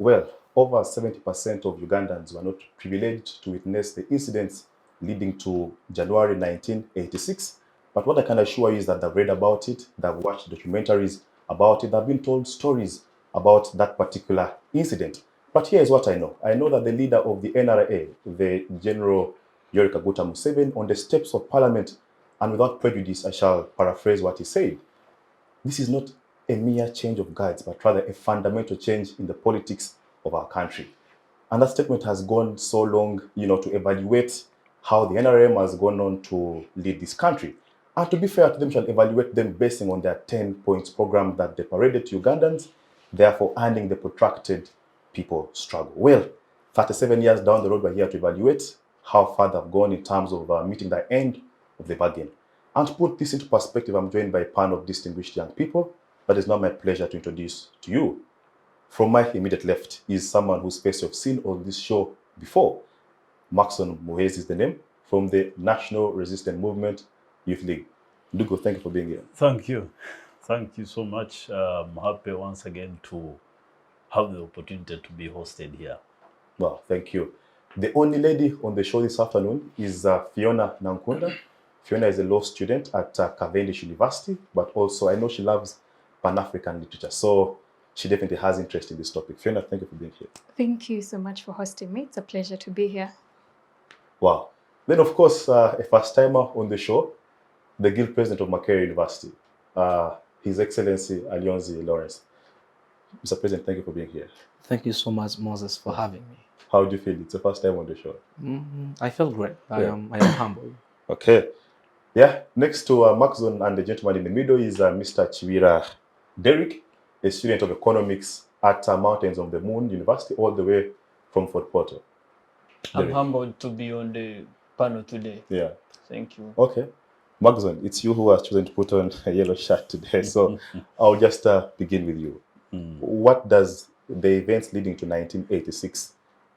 Well, over 70% of Ugandans were not privileged to witness the incidents leading to January 1986. But what I can assure you is that they've read about it, they've watched documentaries about it, they've been told stories about that particular incident. But here's what I know. I know that the leader of the NRA, the General Yoweri Kaguta Museveni, on the steps of Parliament, and without prejudice, I shall paraphrase what he said. This is not a mere change of guards, but rather a fundamental change in the politics of our country. And that statement has gone so long, to evaluate how the NRM has gone on to lead this country. And to be fair to them, shall evaluate them based on their 10 points program that they paraded to Ugandans, therefore ending the protracted people struggle. Well, 37 years down the road, we're here to evaluate how far they've gone in terms of meeting the end of the bargain. And to put this into perspective, I'm joined by a panel of distinguished young people. But it's now my pleasure to introduce to you. From my immediate left is someone whose face you've seen on this show before. Macxzzon Muhwezi is the name, from the National Resistance Movement Youth League. Ndugu, thank you for being here. Thank you. Thank you so much. I'm happy once again to have the opportunity to be hosted here. Well, thank you. The only lady on the show this afternoon is Phionah Nankunda. Phionah is a law student at Cavendish University, but also I know she loves Pan-African literature, so she definitely has interest in this topic. Phionah, thank you for being here. Thank you so much for hosting me. It's a pleasure to be here. Wow. Then, of course, a first-timer on the show, the Guild President of Makerere University, His Excellency Alionzi Lawrence. Mr. President, thank you for being here. Thank you so much, Moses, for having me. How do you feel? It's the first time on the show. I feel great. I am humble. Okay. Yeah. Next to Macxzzon and the gentleman in the middle is Mr. Kiibira Derick, a student of economics at Mountains of the Moon University, all the way from Fort Portal. I'm humbled to be on the panel today. Yeah. Thank you. Okay. Macxzzon, it's you who has chosen to put on a yellow shirt today. So I'll just begin with you. What does the events leading to 1986,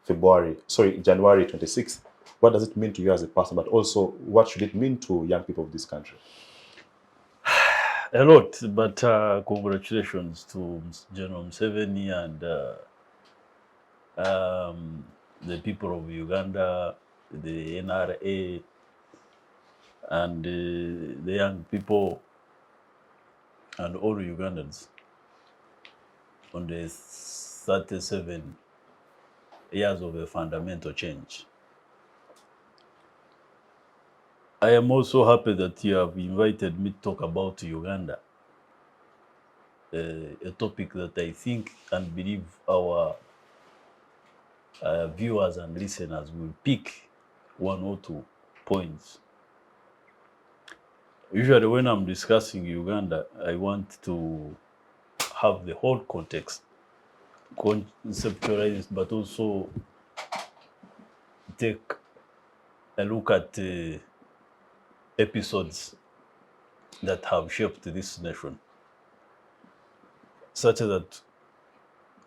January 26th, what does it mean to you as a person, but also what should it mean to young people of this country? A lot, but congratulations to General Museveni and the people of Uganda, the NRA, and the young people and all Ugandans on the 37 years of a fundamental change. I am also happy that you have invited me to talk about Uganda, a topic that I think and believe our viewers and listeners will pick one or two points. Usually when I'm discussing Uganda, I want to have the whole context conceptualized, but also take a look at episodes that have shaped this nation, such that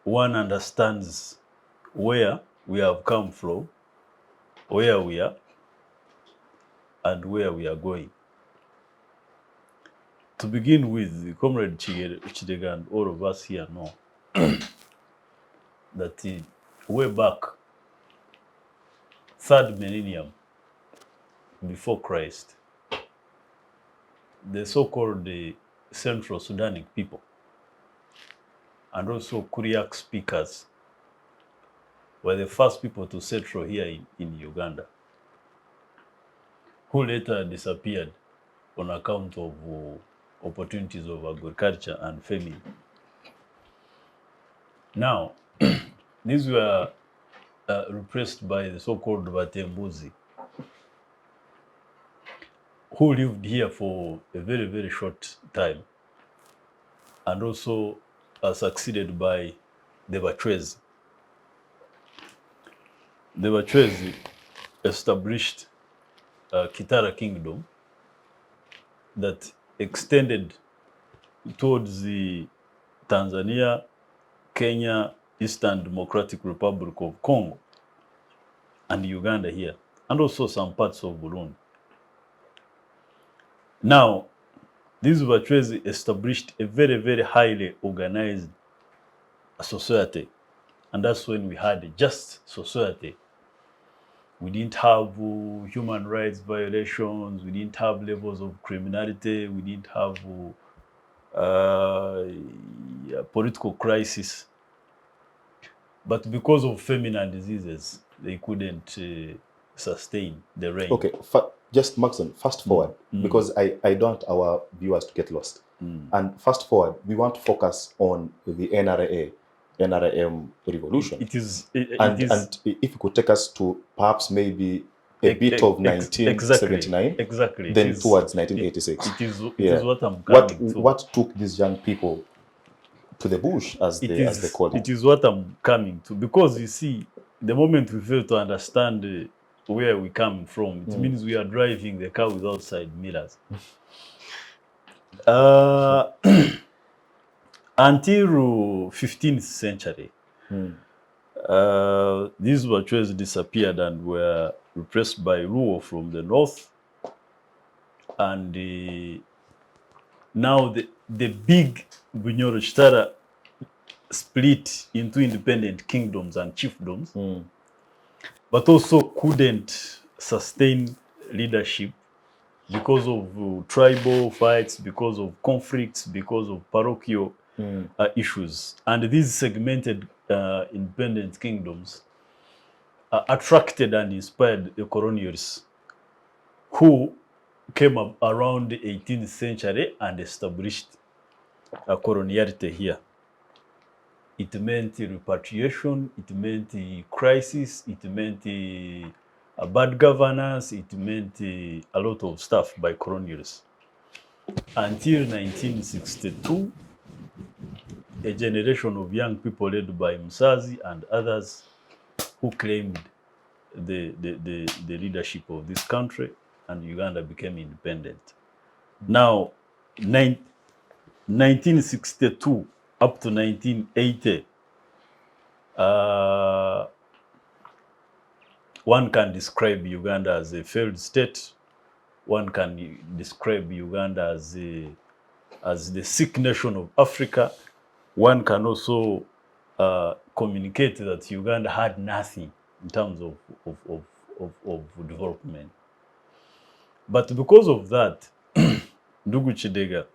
one understands where we have come from, where we are, and where we are going. To begin with, Comrade Kidega and all of us here know that way back, 3rd millennium before Christ, the so-called Central Sudanic people and also Kuriak speakers were the first people to settle here in Uganda, who later disappeared on account of opportunities of agriculture and farming. Now, these were repressed by the so-called Batembuzi, who lived here for a very, very short time, and also succeeded by the Macxzzon. The Macxzzon established a Kitara kingdom that extended towards the Tanzania, Kenya, Eastern Democratic Republic of Congo, and Uganda here, and also some parts of Burundi. Now, these Macxzzon established a very, very highly organized society And that's when we had a just society. We didn't have human rights violations. We didn't have levels of criminality. We didn't have political crisis. But because of famine and diseases, they couldn't sustain the reign. Okay, just Macxzzon, fast forward, because I don't want our viewers to get lost. And fast forward, we want to focus on the NRM revolution. And if you could take us to perhaps maybe a bit of 1979, exactly. then towards 1986. It is what I'm coming to. What took these young people to the bush, as they call it? It is what I'm coming to. Because you see, the moment we fail to understand where we're coming from, it means we are driving the car without side mirrors. Until 15th century, these Muhwezi disappeared and were replaced by rule from the north. And now the big Bunyoro Chitara split into independent kingdoms and chiefdoms, but also couldn't sustain leadership because of tribal fights, because of conflicts, because of parochial issues. And these segmented independent kingdoms attracted and inspired the colonialists who came up around the 18th century and established a coloniality here. It meant repatriation, it meant crisis, it meant bad governance, it meant a lot of stuff by colonialists. Until 1962, a generation of young people led by Muhwezi and others who claimed the leadership of this country, and Uganda became independent. Now, 1962 up to 1980, one can describe Uganda as a failed state. One can describe Uganda as the sick nation of Africa. One can also communicate that Uganda had nothing in terms of development. But because of that, Ndugu Kidega,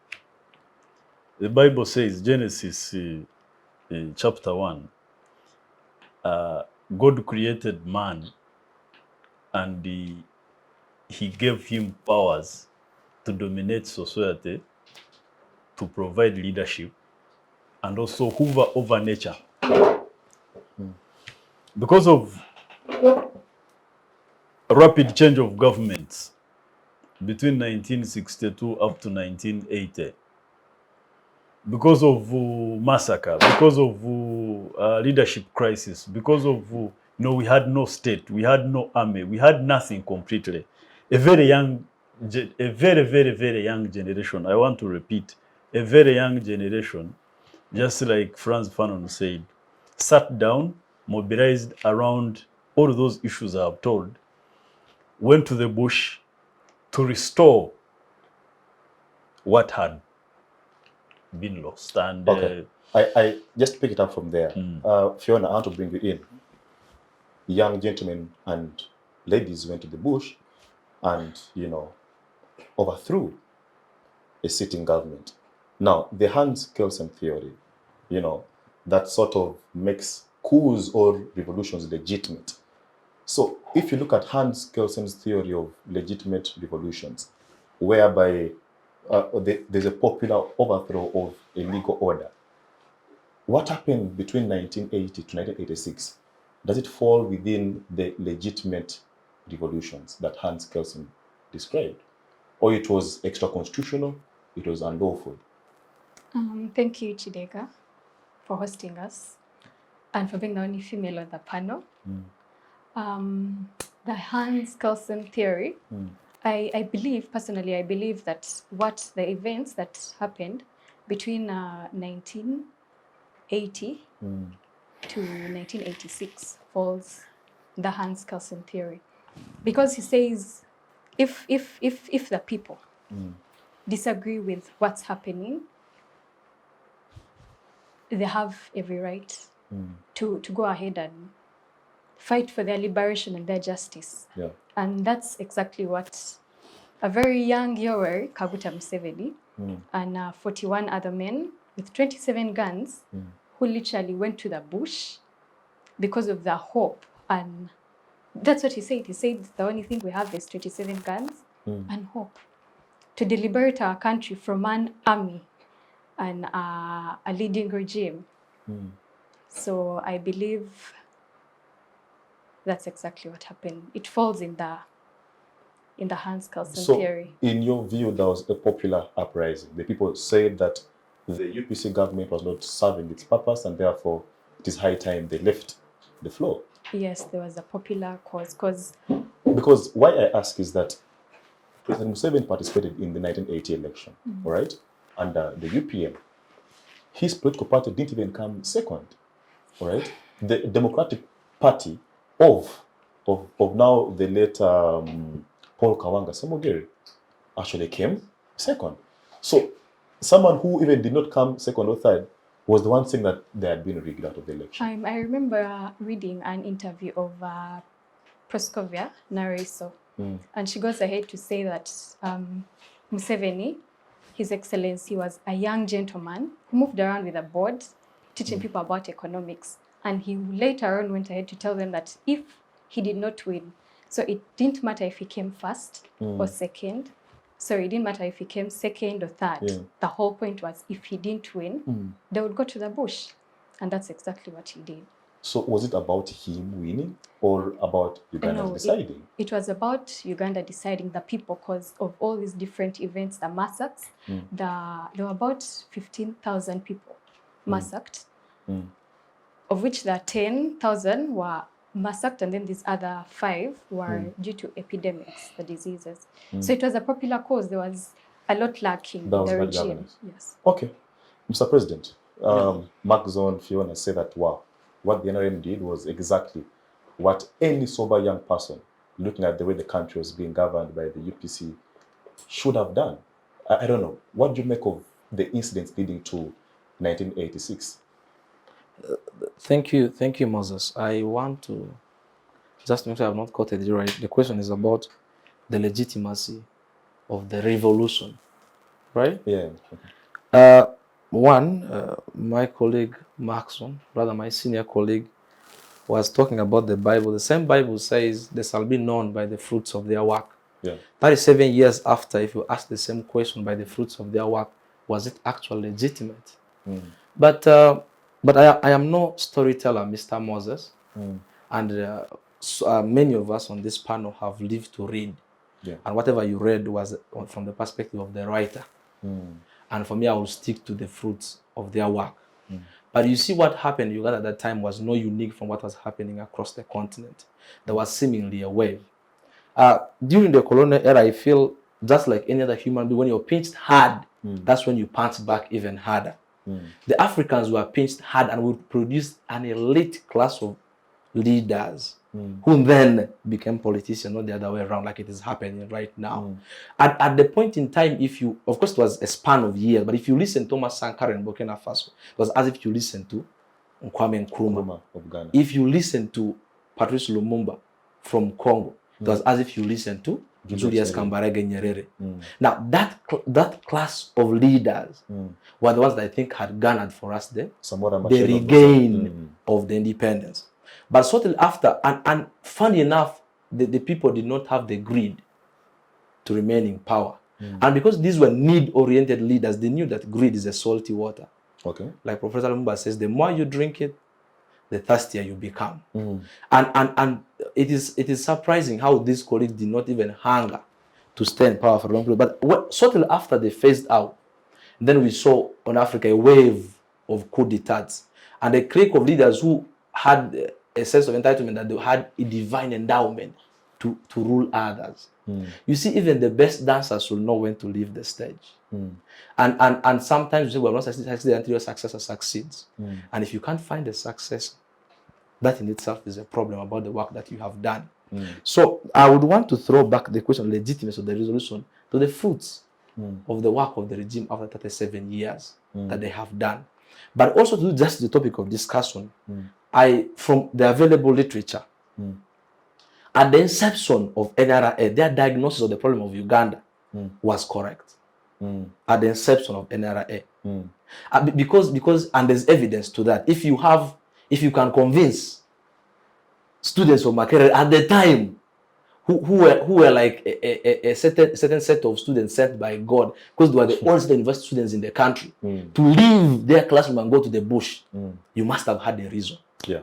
the Bible says, Genesis chapter 1, God created man and he gave him powers to dominate society, to provide leadership, and also hover over nature. Because of rapid change of governments between 1962 up to 1980, because of massacre, because of leadership crisis, because of we had no state, we had no army, we had nothing completely. A very, very young generation. I want to repeat, a very young generation, just like Franz Fanon said, sat down, mobilized around all those issues I have told, went to the bush to restore what had been lost. And okay, I just pick it up from there. Phionah, I want to bring you in. Young gentlemen and ladies went to the bush and, overthrew a sitting government. Now, the Hans Kelsen theory, that sort of makes coups or revolutions legitimate. So if you look at Hans Kelsen's theory of legitimate revolutions, whereby there's a popular overthrow of a legal order, what happened between 1980 to 1986? Does it fall within the legitimate revolutions that Hans Kelsen described? Or it was extra-constitutional, it was unlawful? Thank you, Kidega, for hosting us and for being the only female on the panel. The Hans Kelsen theory, I believe, personally, I believe that what the events that happened between 1980 to 1986 falls the Hans Kelsen theory. Because he says, if the people disagree with what's happening, they have every right to go ahead and fight for their liberation and their justice. Yeah. And that's exactly what a very young Yoweri Kaguta Museveni and 41 other men with 27 guns who literally went to the bush because of the hope. And that's what he said. He said the only thing we have is 27 guns and hope to deliberate our country from an army and a leading regime. So I believe that's exactly what happened. It falls in the Hans Kelsen theory. In your view, there was a popular uprising. The people said that the UPC government was not serving its purpose, and therefore it is high time they left the floor. Yes, there was a popular cause. Because why I ask is that President Museveni participated in the 1980 election, all right, under the UPM. His political party didn't even come second, all right. The Democratic Party of now the late Paul Kawanga Samogeri actually came second. So someone who even did not come second or third was the one saying that they had been rigged out of the election. I remember reading an interview of Proskovia Nareso, and she goes ahead to say that Museveni, His Excellency, was a young gentleman who moved around with a board teaching people about economics. And he later on went ahead to tell them that if he did not win, so it didn't matter if he came first or second. So it didn't matter if he came second or third. Yeah. The whole point was if he didn't win, they would go to the bush. And that's exactly what he did. So was it about him winning or about Uganda deciding? It was about Uganda deciding, the people, because of all these different events, the massacres. There were about 15,000 people massacred, of which the 10,000 were massacred, and then these other 5 were due to epidemics, the diseases. So it was a popular cause. There was a lot lacking in the regime. Yes. Okay. Mr. President, Macxzzon, Phionah say that, wow, what the NRM did was exactly what any sober young person looking at the way the country was being governed by the UPC should have done. I don't know. What do you make of the incidents leading to 1986? Thank you, Moses. I want to just make sure I've not quoted you right. The question is about the legitimacy of the revolution, right? Yeah. My colleague Macxzzon, rather my senior colleague, was talking about the Bible. The same Bible says they shall be known by the fruits of their work. Yeah. 37 years after, if you ask the same question, by the fruits of their work, was it actually legitimate? But I am no storyteller, Mr. Moses, and many of us on this panel have lived to read. Yeah. And whatever you read was from the perspective of the writer. And for me, I will stick to the fruits of their work. But you see, what happened in Uganda at that time was no unique from what was happening across the continent. There was seemingly a wave. During the colonial era, I feel just like any other human being, when you're pinched hard, that's when you punch back even harder. The Africans were pinched hard and would produce an elite class of leaders who then became politicians, not the other way around, like it is happening right now. At the point in time, of course, it was a span of years, but if you listen to Thomas Sankara in Burkina Faso, it was as if you listen to Kwame Nkrumah of Ghana. If you listen to Patrice Lumumba from Congo, it was as if you listen to Julius Kambarage Nyerere. Now, that class of leaders were the ones that I think had garnered for us the regain of the independence. But shortly after, and funny enough, the people did not have the greed to remain in power. And because these were need-oriented leaders, they knew that greed is a salty water. Okay. Like Professor Lumumba says, the more you drink it, the thirstier you become. And it is surprising how these colleagues did not even hunger to stay in power for a long period. But shortly after they phased out, then we saw on Africa a wave of coup d'etats and a clique of leaders who had a sense of entitlement, that they had a divine endowment to rule others. You see, even the best dancers will know when to leave the stage. And sometimes you say, well, not succeed until your successor succeeds. And if you can't find a successor, that in itself is a problem about the work that you have done. So I would want to throw back the question of legitimacy of the resolution to the fruits of the work of the regime after 37 years that they have done. But also to do just the topic of discussion, I, from the available literature, at the inception of NRA, their diagnosis of the problem of Uganda was correct. At the inception of NRA. Because and there's evidence to that. If you can convince students from Makerere at the time who were like a certain set of students sent by God, because they were the only university students in the country, to leave their classroom and go to the bush, you must have had a reason. Yeah.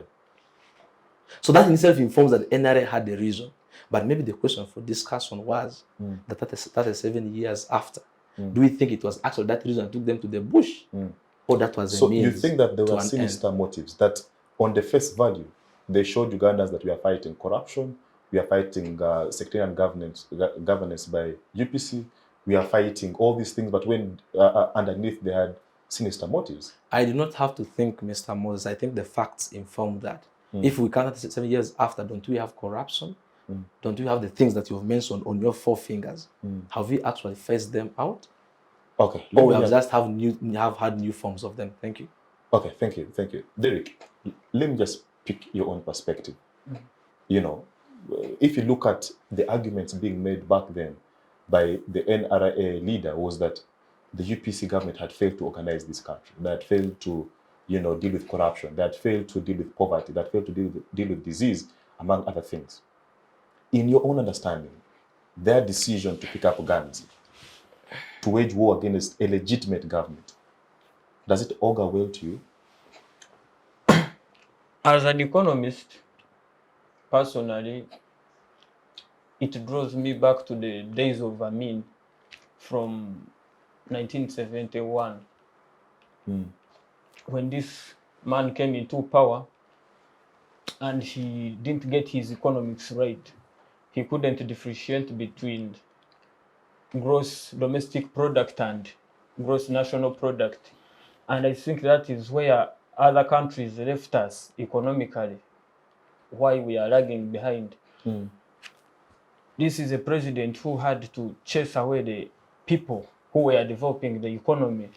So that in itself informs that NRA had a reason. But maybe the question for discussion was that 37 years after, do we think it was actually that reason that took them to the bush? Or that was a means? So you think that there to were an sinister end? motives, that on the face value, they showed Ugandans that we are fighting corruption, we are fighting sectarian governance by UPC, we are fighting all these things, but when underneath they had sinister motives? I do not have to think, Mr. Moses. I think the facts inform that. If we count 7 years after, don't we have corruption? Don't we have the things that you've mentioned on your 4 fingers? Have we actually faced them out? Okay. Or we have just had new forms of them? Thank you. Okay, thank you. Derick, let me just pick your own perspective. You know, if you look at the arguments being made back then by the NRA leader, was that the UPC government had failed to organize this country, that had failed to, deal with corruption, that failed to deal with poverty, that failed to deal with disease, among other things. In your own understanding, their decision to pick up guns, to wage war against a legitimate government, does it augur well to you? As an economist, personally, it draws me back to the days of Amin from 1971, when this man came into power and he didn't get his economics right. He couldn't differentiate between gross domestic product and gross national product. And I think that is where other countries left us economically, why we are lagging behind. This is a president who had to chase away the people who were developing the economy.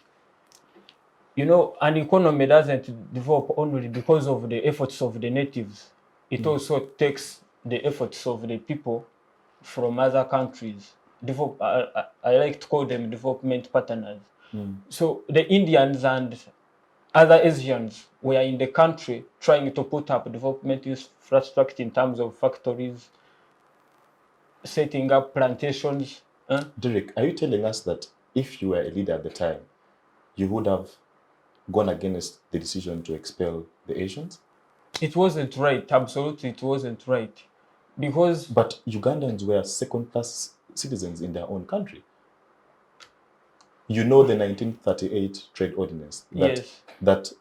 An economy doesn't develop only because of the efforts of the natives. It also takes the efforts of the people from other countries. I like to call them development partners. So the Indians and other Asians were in the country trying to put up development infrastructure in terms of factories, setting up plantations. Derick, are you telling us that if you were a leader at the time, you would have gone against the decision to expel the Asians? It wasn't right. Absolutely, it wasn't right. But Ugandans were second-class citizens in their own country. You know the 1938 trade ordinance that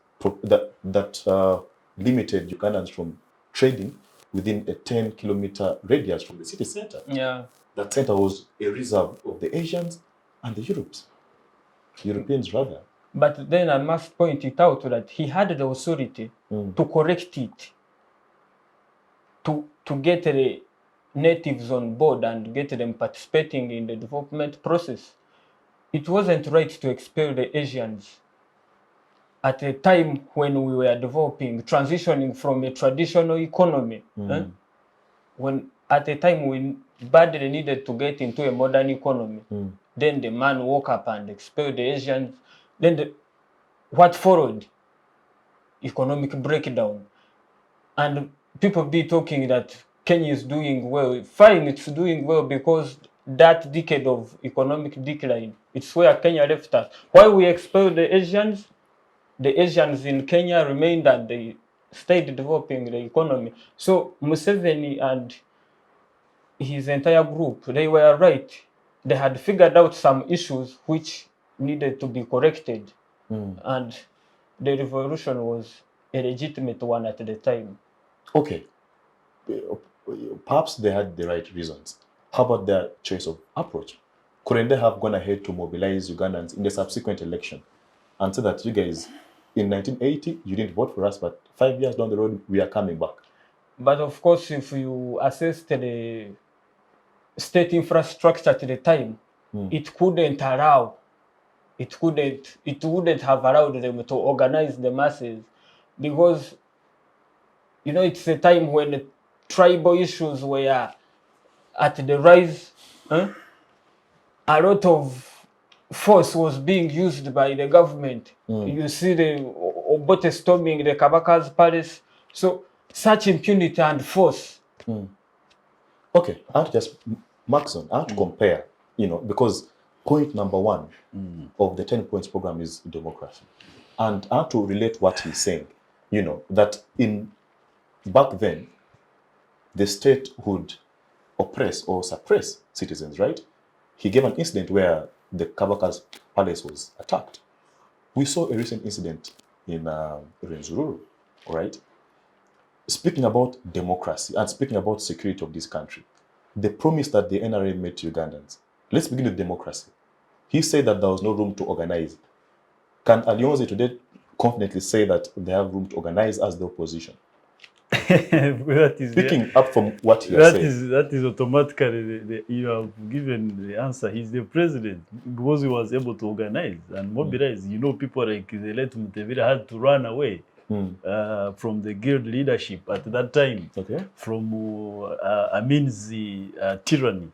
limited Ugandans from trading within a 10-kilometer radius from the city center. Yeah. That center was a reserve of the Asians and the Europeans rather. But then I must point it out that he had the authority to correct it, to get the natives on board and get them participating in the development process. It wasn't right to expel the Asians at a time when we were developing, transitioning from a traditional economy. When at a time we badly needed to get into a modern economy, then the man woke up and expelled the Asians. Then what followed? Economic breakdown. And people be talking that Kenya is doing well. Fine, it's doing well because that decade of economic decline, it's where Kenya left us. Why we expelled the Asians in Kenya remained and they stayed developing the economy. So Museveni and his entire group, they were right. They had figured out some issues which needed to be corrected. And the revolution was a legitimate one at the time. Okay. Perhaps they had the right reasons. How about their choice of approach? Couldn't they have gone ahead to mobilize Ugandans in the subsequent election and say that you guys, in 1980, you didn't vote for us, but 5 years down the road, we are coming back? But of course, if you assess the state infrastructure at the time, it couldn't allow it wouldn't have allowed them to organize the masses, because it's a time when tribal issues were at the rise. A lot of force was being used by the government. You see the Obote storming the Kabaka's palace. So such impunity and force. Okay, I have to just, Macxzzon, I have to compare, because point number one of the 10 points program is democracy. And I have to relate what he's saying, that back then, the state would oppress or suppress citizens, right? He gave an incident where the Kabaka's palace was attacked. We saw a recent incident in Rwenzururu, all right? Speaking about democracy and speaking about security of this country, the promise that the NRM made to Ugandans, let's begin with democracy. He said that there was no room to organize. Can Alionzi today confidently say that they have room to organize as the opposition? Picking up from what he has said. That is automatically, you have given the answer. He's the president because he was able to organize and mobilize. People like the late Mutevira had to run away from the guild leadership at that time, from Amin's tyranny.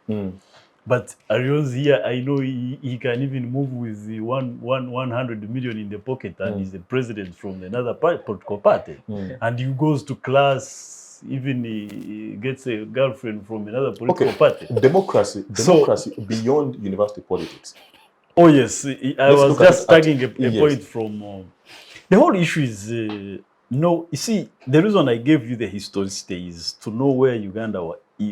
But Alionzi here, I know he can even move with the 100 million in the pocket, and he's the president from another political party. And he goes to class, even he gets a girlfriend from another political party. Democracy beyond university politics. Oh yes, I was just tagging a point from... the whole issue is, you see, the reason I gave you the historicity is to know where Uganda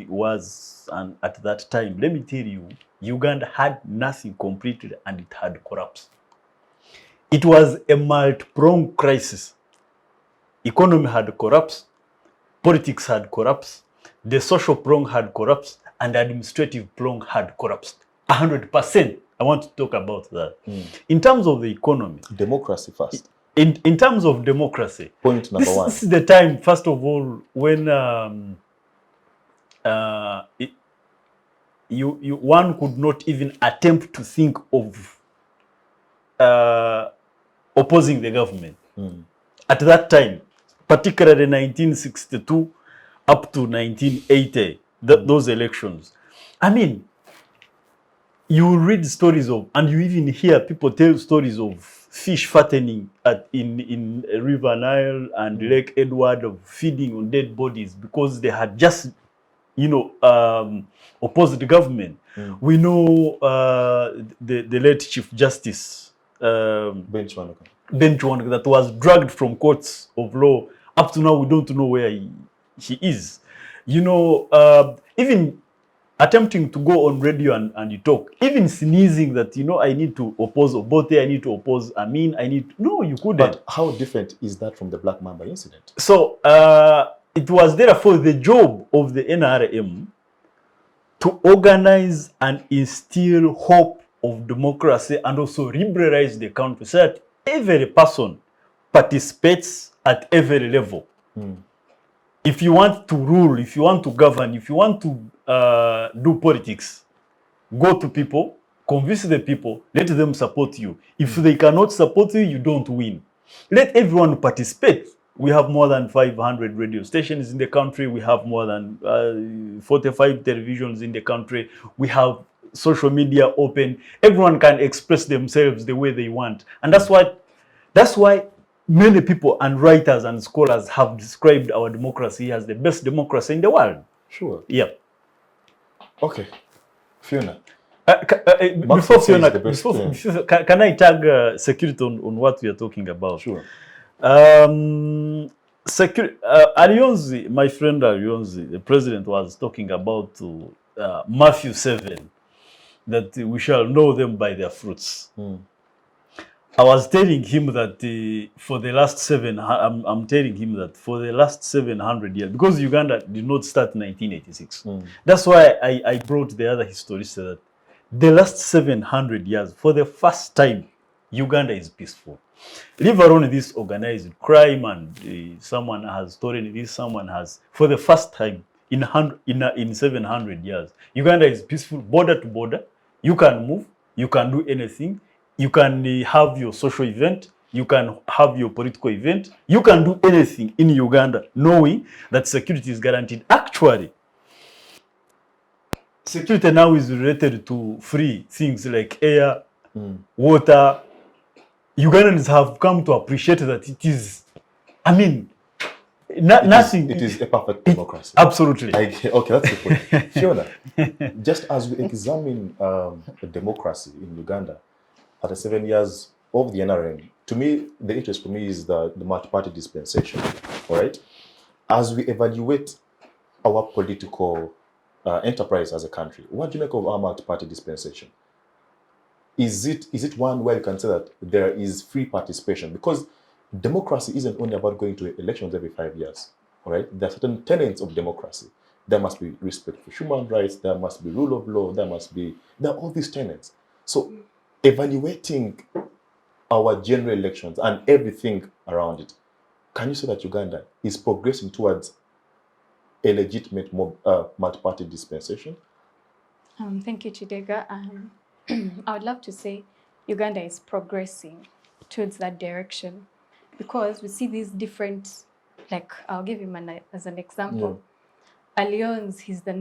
was and at that time. Let me tell you, Uganda had nothing completed and it had collapsed. It was a multi-pronged crisis. Economy had collapsed, politics had collapsed, the social prong had collapsed, and the administrative prong had collapsed. 100%. I want to talk about that. In terms of the economy. Democracy first. In terms of democracy. Point number one. This is the time, first of all, when one could not even attempt to think of opposing the government. At that time, particularly 1962 up to 1980, those elections. I mean, you read stories of, and you even hear people tell stories of fish fattening in River Nile and Lake Edward, of feeding on dead bodies because they had just, opposed the government. We know the late Chief Justice Benchwanaka, that was dragged from courts of law. Up to now, we don't know where he is. Even attempting to go on radio and you talk, even sneezing that, I need to oppose Obote, I need to oppose Amin, no, you couldn't. But how different is that from the Black Mamba incident? So, it was therefore the job of the NRM to organize and instill hope of democracy and also liberalize the country so that every person participates at every level. If you want to rule, if you want to govern, if you want to do politics, go to people, convince the people, let them support you. If they cannot support you, you don't win. Let everyone participate. We have more than 500 radio stations in the country. We have more than 45 televisions in the country. We have social media open. Everyone can express themselves the way they want. And that's why many people and writers and scholars have described our democracy as the best democracy in the world. Sure. Yeah. Okay. Phionah. Before Phionah, can I tag security on what we are talking about? Sure. Alionzi, my friend Alionzi, the president, was talking about Matthew 7, that we shall know them by their fruits. I was telling him that for the last I'm telling him that for the last 700 years, because Uganda did not start in 1986. That's why I brought the other historians that the last 700 years, for the first time, Uganda is peaceful. Leave alone this organized crime and someone has stolen this, someone has, for the first time in 700 years, Uganda is peaceful, border to border. You can move, you can do anything. You can have your social event, you can have your political event, you can do anything in Uganda knowing that security is guaranteed. Actually, security now is related to free things like air, water. Ugandans have come to appreciate that it is, I mean, nothing. It is a perfect democracy. Absolutely. Okay, that's the point. Phionah, just as we examine the democracy in Uganda after 7 years of the NRM, to me, the interest for me is the multi-party dispensation, all right? As we evaluate our political enterprise as a country, what do you make of our multi-party dispensation? Is it one where you can say that there is free participation? Because democracy isn't only about going to elections every 5 years, all right? There are certain tenets of democracy. There must be respect for human rights, there must be rule of law, there are all these tenets. So evaluating our general elections and everything around it, can you say that Uganda is progressing towards a legitimate multi-party dispensation? Thank you, Kidega. I would love to say Uganda is progressing towards that direction because we see these different, like I'll give him as an example. Alionzi, he's the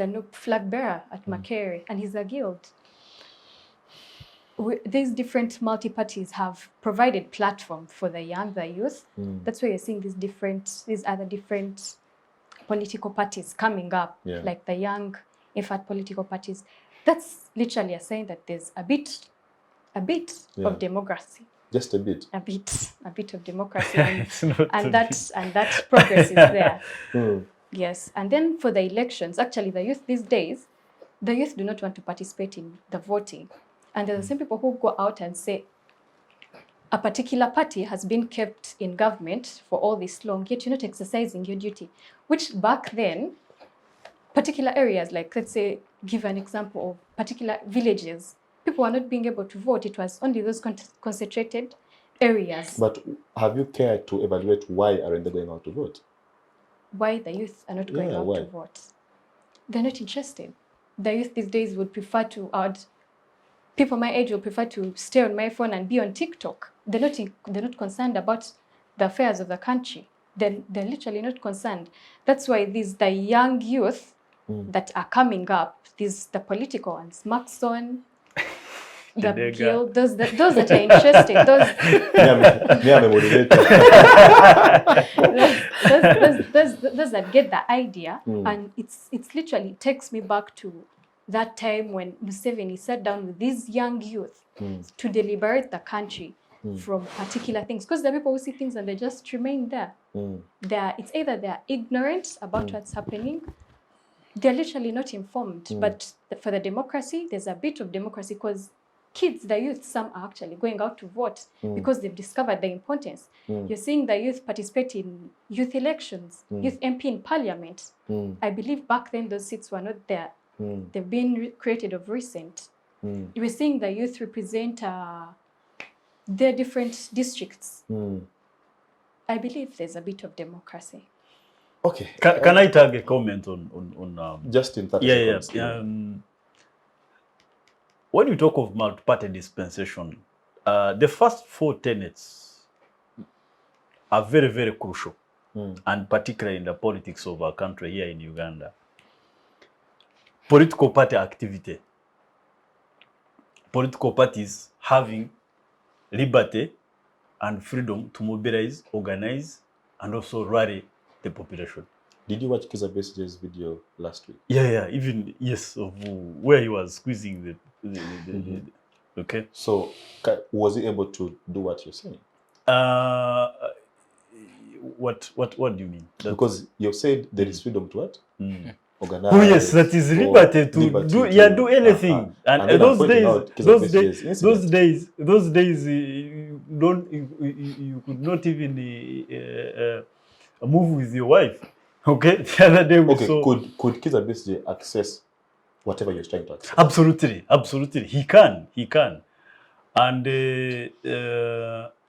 NUP flag bearer at Makerere, and he's a guild. These different multi-parties have provided platform for the young, the youth. That's why you're seeing these other different political parties coming up, like the young, infant political parties. That's literally a sign that there's a bit of democracy. Just a bit. A bit of democracy, and that progress is there. Yes, and then for the elections, actually, the youth these days, the youth do not want to participate in the voting, and there are the same people who go out and say a particular party has been kept in government for all this long, yet you're not exercising your duty. Which back then, particular areas, like let's say, give an example of particular villages, people were not being able to vote. It was only those concentrated areas. But have you cared to evaluate why aren't they going out to vote? Why the youth are not going out to vote? They're not interested. The youth these days would prefer to people my age will prefer to stay on my phone and be on TikTok. They're not concerned about the affairs of the country. They're literally not concerned. That's why the young youth that are coming up, the political ones, Macxzzon, the guild, those that are interested, those that get the idea, and it's literally takes me back to that time when Museveni sat down with these young youth to deliberate the country from particular things, because there are people who see things and they just remain there. It's either they're ignorant about what's happening, they're literally not informed. But for the democracy, there's a bit of democracy because kids, the youth, some are actually going out to vote because they've discovered the importance. You're seeing the youth participate in youth elections, youth MP in parliament. I believe back then those seats were not there. They've been created of recent. You were seeing the youth represent their different districts. I believe there's a bit of democracy. Okay. Can I tag a comment on just in 30 seconds? When you talk of multi-party dispensation, the first 4 tenets are very, very crucial, and particularly in the politics of our country here in Uganda. Political party activity. Political parties having liberty and freedom to mobilize, organize, and also rally the population. Did you watch Kizza Bessege's video last week? Even yes, of where he was squeezing the okay. So was he able to do what you're saying? What do you mean? Because you said there is freedom to what? Organize. Oh yes, that is liberty to do anything. And those days, you could not even move with your wife. Okay, the other day we saw. Could Kizza Besigye access whatever you're trying to access? Absolutely, he can. And the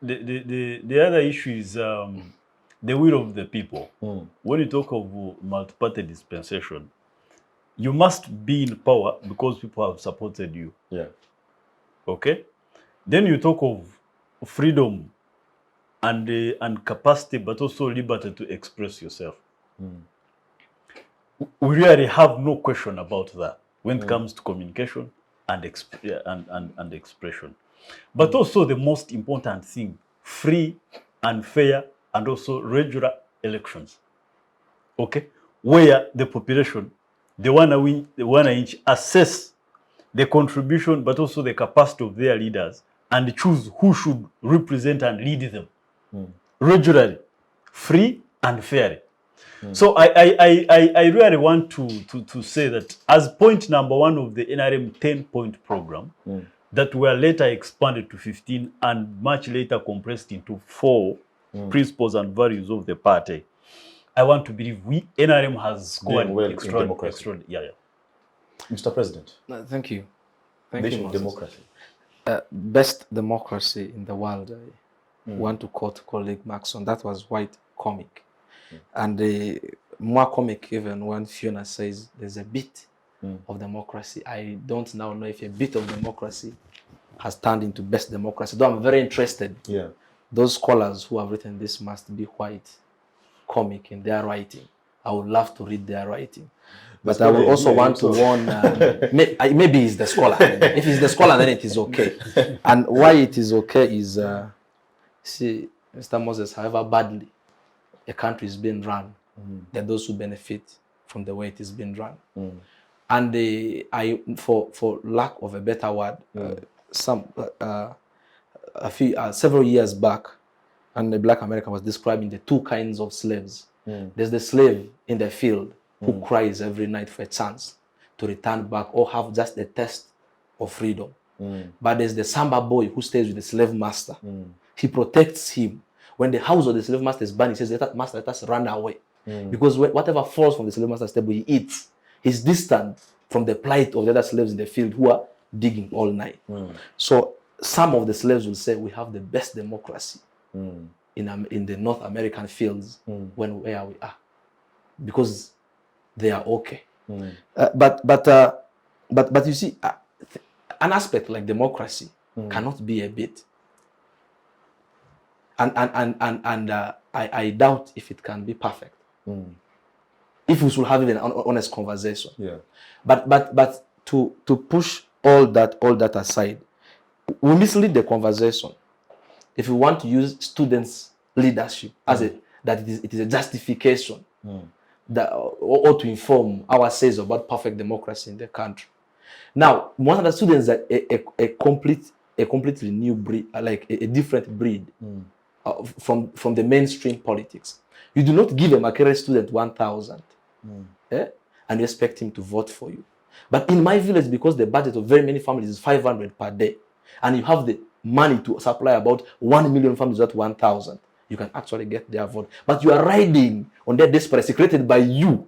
other issue is the will of the people. When you talk of multi-party dispensation, you must be in power because people have supported you. Yeah. Okay? Then you talk of freedom and capacity, but also liberty to express yourself. We really have no question about that when it comes to communication and expression. But also the most important thing, free and fair and also regular elections. Okay? Where the population, they wanna each assess the contribution but also the capacity of their leaders and choose who should represent and lead them regularly, free and fairly. So I really want to say that as point number 1 of the NRM 10-point program, that were later expanded to 15 and much later compressed into 4 principles and values of the party. I want to believe NRM has scored Doing well in democracy. Yeah. Mr. President, Thank you. Thank the you, issue of Moses. democracy. Best democracy in the world. I want to quote colleague Macxzzon. That was quite comic. And more comic even when Phionah says there's a bit of democracy. I don't now know if a bit of democracy has turned into best democracy. Though I'm very interested. Yeah. Those scholars who have written this must be quite comic in their writing. I would love to read their writing. But I will also want to warn, maybe he's the scholar. If he's the scholar, then it is okay. And why it is okay is, see, Mr. Moses, however badly a country is being run, there are those who benefit from the way it is being run. And for lack of a better word, several years back, and the Black American was describing the 2 kinds of slaves. There's the slave in the field who cries every night for a chance to return back or have just a taste of freedom. But there's the Samba boy who stays with the slave master. He protects him. When the house of the slave master is burned, he says, "Master, let us run away." Because whatever falls from the slave master's table, he eats. He's distant from the plight of the other slaves in the field who are digging all night. So some of the slaves will say, we have the best democracy in the North American fields where we are, because they are okay. But you see, an aspect like democracy cannot be a bit. And I doubt if it can be perfect. If we should have even an honest conversation. Yeah. But to push all that aside, we mislead the conversation. If we want to use students' leadership as it is a justification that or to inform our says about perfect democracy in the country. Now, one of the students are a completely new breed, like a different breed from the mainstream politics. You do not give a Makerere student 1,000 and you expect him to vote for you. But in my village, because the budget of very many families is 500 per day, and you have the money to supply about 1 million families at 1,000, you can actually get their vote. But you are riding on their desperation created by you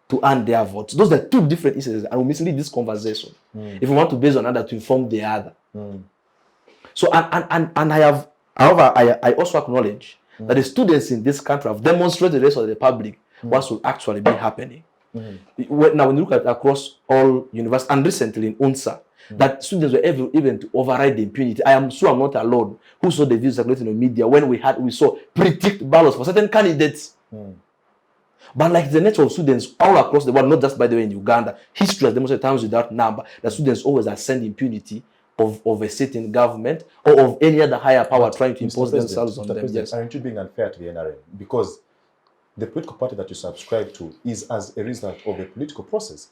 to earn their votes. Those are 2 different instances, and we mislead this conversation. If we want to base on other to inform the other. So and I have, however, I also acknowledge that the students in this country have demonstrated to the rest of the public what should actually be happening. Now, when you look at across all universities, and recently in UNSA, that students were able even to override the impunity. I am sure I'm not alone who saw the views circulating in the media when we saw pre-ticked ballots for certain candidates. But like the nature of students all across the world, not just by the way in Uganda, history has demonstrated times without number that students always ascend impunity of a sitting government or of any other higher power trying to impose themselves on them. Yes. Aren't you being unfair to the NRM? Because the political party that you subscribe to is as a result of a political process.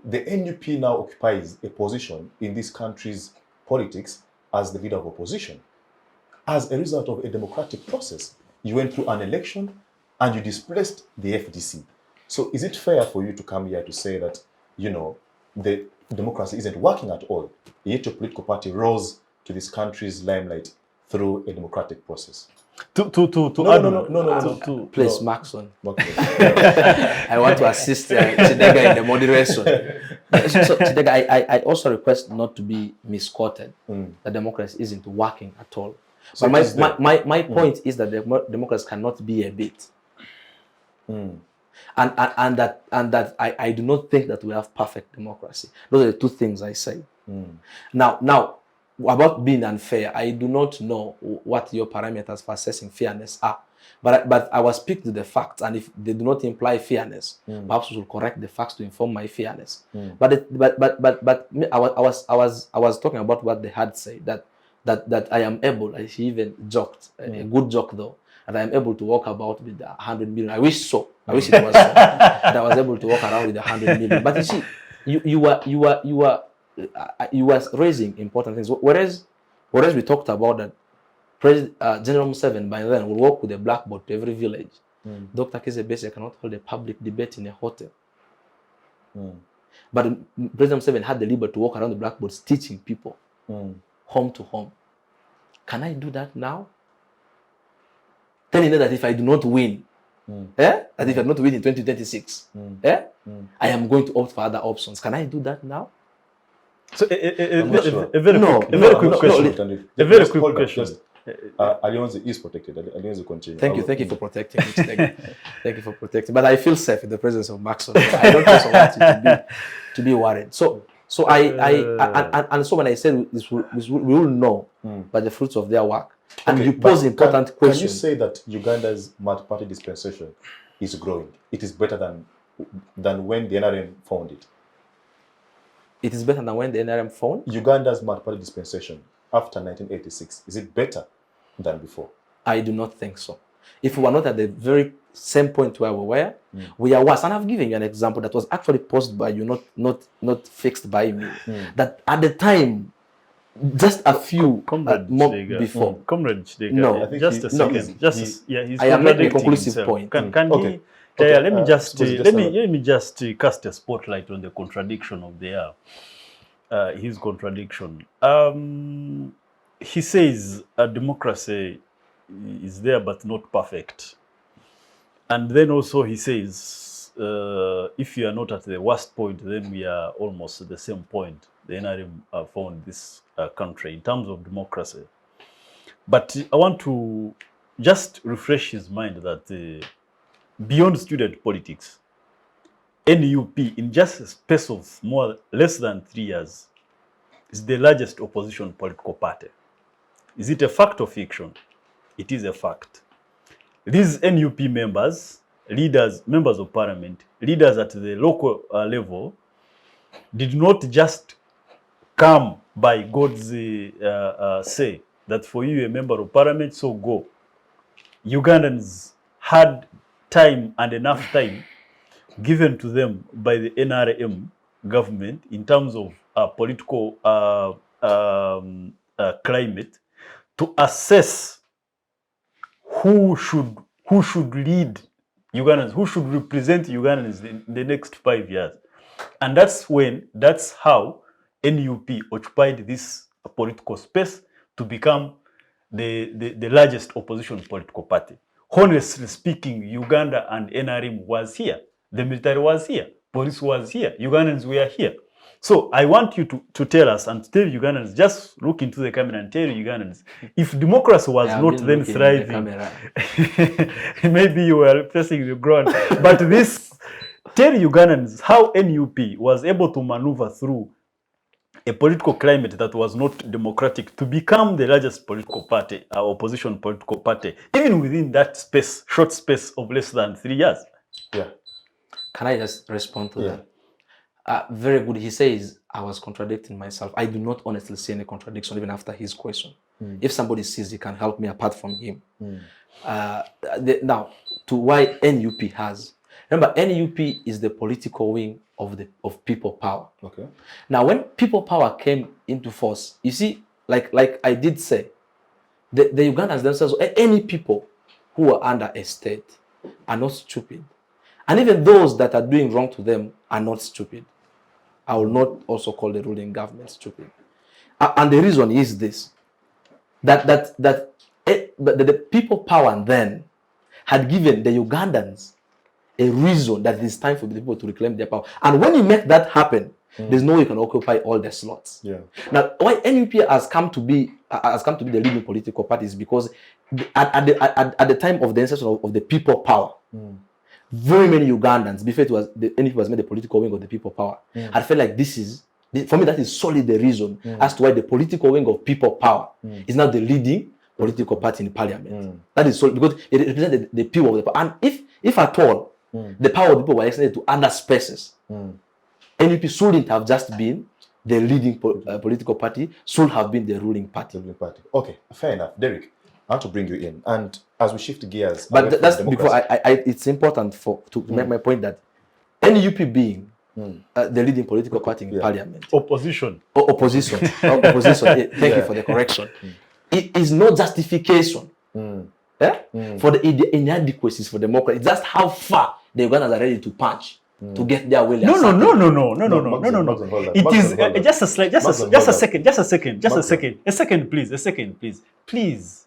The NUP now occupies a position in this country's politics as the leader of opposition. As a result of a democratic process, you went through an election and you displaced the FDC. So is it fair for you to come here to say that, the democracy isn't working at all, yet your political party rose to this country's limelight through a democratic process? No. Please, Macxzzon. I want to assist Kidega in the moderation. So Kidega, I also request not to be misquoted. That democracy isn't working at all. So but my point is that democracy cannot be a bit. And that I do not think that we have perfect democracy. Those are the 2 things I say. Now, about being unfair, I do not know what your parameters for assessing fairness are. But I was speaking to the facts, and if they do not imply fairness, perhaps we should correct the facts to inform my fairness. But I was talking about what they had said, that I am able. She even joked, a good joke though, and I am able to walk about with 100 million. I wish so. I wish it was so that I was able to walk around with 100 million. But you see, you were raising important things. Whereas we talked about that General Muhwezi by then will walk with a blackboard to every village. Dr. Kizebese cannot hold a public debate in a hotel. But President Muhwezi had the liberty to walk around the blackboards teaching people home to home. Can I do that now? Telling them that if I do not win, that if I do not win in 2026, I am going to opt for other options. Can I do that now? So a very quick question. Alionzi is protected. Alionzi continue. Thank you for protecting me. Thank you for protecting. But I feel safe in the presence of Macxzzon. I don't also want you to be worried. So I so when I said this, we will know by the fruits of their work. And you pose important questions. Can you say that Uganda's multi-party dispensation is growing? It is better than when the NRM found it. It is better than when the NRM found Uganda's multi-party dispensation after 1986. Is it better than before? I do not think so. If we were not at the very same point where we were, we are worse. And I've given you an example that was actually posed by you, not fixed by me. That at the time, just a few months before. Comrade Kidega, no, just a second. He's I am making a conclusive himself. point. Can Okay. he? Okay, Let me just cast a spotlight on the contradiction of his contradiction. He says a democracy is there but not perfect, and then also he says if you are not at the worst point, then we are almost at the same point the NRM found this country in terms of democracy. But I want to just refresh his mind that beyond student politics, NUP in just a space of less than 3 years is the largest opposition political party. Is it a fact or fiction? It is a fact. These NUP members, leaders, members of parliament, leaders at the local level, did not just come by God's say that for you a member of parliament, so go. Ugandans had time and enough time given to them by the NRM government in terms of political climate to assess who should lead Ugandans, who should represent Ugandans in the next 5 years. And that's how NUP occupied this political space to become the largest opposition political party. Honestly speaking, Uganda and NRM was here. The military was here. Police was here. Ugandans were here. So I want you to tell us and tell Ugandans, just look into the camera and tell Ugandans, if democracy was not then thriving, maybe you were facing the ground. But tell Ugandans how NUP was able to maneuver through a political climate that was not democratic to become the largest political party, opposition political party, even within that short space of less than 3 years. Yeah. Can I just respond to that? Very good. He says, I was contradicting myself. I do not honestly see any contradiction even after his question. If somebody sees he can help me apart from him. Now, to why NUP has. Remember, NUP is the political wing of people power. Okay. Now, when people power came into force, you see, like I did say, the Ugandans themselves, any people who are under a state are not stupid. And even those that are doing wrong to them are not stupid. I will not also call the ruling government stupid. And the reason is this, that the people power then had given the Ugandans a reason that it is time for the people to reclaim their power. And when you make that happen, there's no way you can occupy all the slots. Yeah. Now, why NUP has come to be the leading political party is because at the time of the inception of the people power, very many Ugandans, before NUP was made the political wing of the people power, had felt like this is For me, that is solely the reason as to why the political wing of people power is now the leading political party in parliament. That is so because it represents the people of the power. And if at all the power of the people were extended to other spaces, NUP shouldn't have just been the leading political party, should have been the ruling party. Okay, fair enough. Derick, I want to bring you in. And as we shift gears... But that's before it's important to make my point that NUP being the leading political party in parliament. Opposition. Opposition. Thank you for the correction. It is no justification for the inadequacies for democracy. It's just how far the Ugandans are ready to punch to get their will. No. It is just a second, please. Please.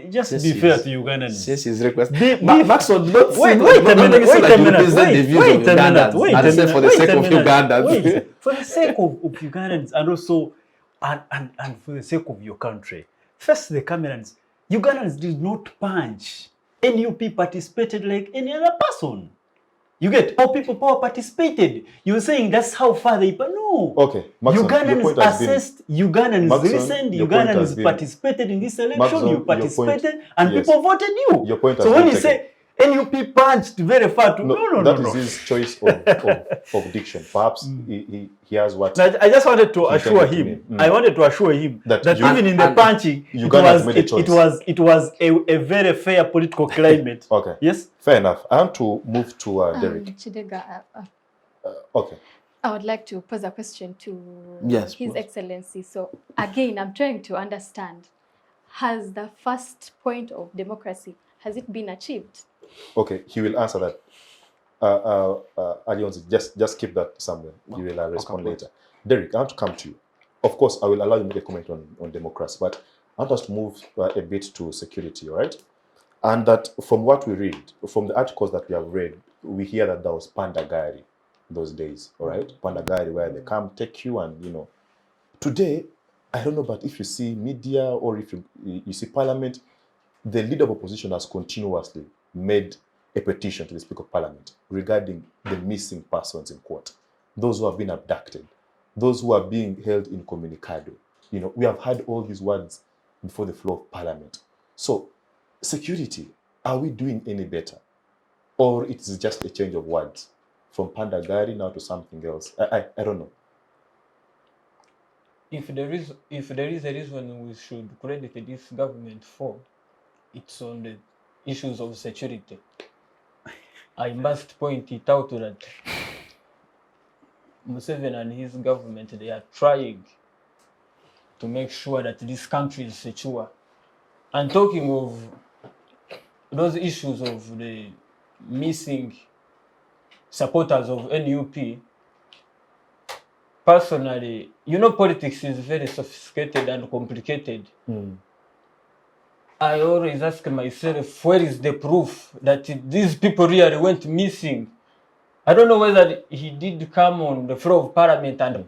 Just be fair to Ugandans. Since his request, Macxzzon, wait a minute. For the sake of Ugandans, for the sake of Ugandans, and also and for the sake of your country. First, the Camerons. Ugandans did not punch. NUP participated like any other person. You get all people power participated. You're saying that's how far they no. Okay, Macxzzon, Ugandans assessed, Ugandans listened, Ugandans participated in this election, Macxzzon, you participated, point, and people voted you. Your point so when you say NUP punched very far to no. That is his choice of diction. Perhaps he has what. Now, I just wanted to assure him. I wanted to assure him that even in the punching, it was a very fair political climate. Okay. Yes. Fair enough. I want to move to Derick. Kidega, okay. I would like to pose a question to His Excellency. So again, I'm trying to understand: has the first point of democracy has it been achieved? Okay, he will answer that. Alionzi, just keep that somewhere. You will respond later. Derick, I want to come to you. Of course, I will allow you to make a comment on democracy, but I want us to move a bit to security, all right? And that from what we read, from the articles that we have read, we hear that there was Pandagari those days, all right? Pandagari, where they come, take you, and, Today, I don't know, but if you see media or if you see parliament, the leader of opposition has continuously made a petition to the Speaker of Parliament regarding the missing persons in court, those who have been abducted, those who are being held incommunicado. We have heard all these words before the floor of Parliament. So, security, are we doing any better? Or it is just a change of words from Pandagari now to something else? I don't know. If there is a reason we should credit this government for, it's on the issues of security. I must point it out that Museveni and his government, they are trying to make sure that this country is secure. And talking of those issues of the missing supporters of NUP, personally, politics is very sophisticated and complicated. I always ask myself, where is the proof that these people really went missing? I don't know whether he did come on the floor of Parliament and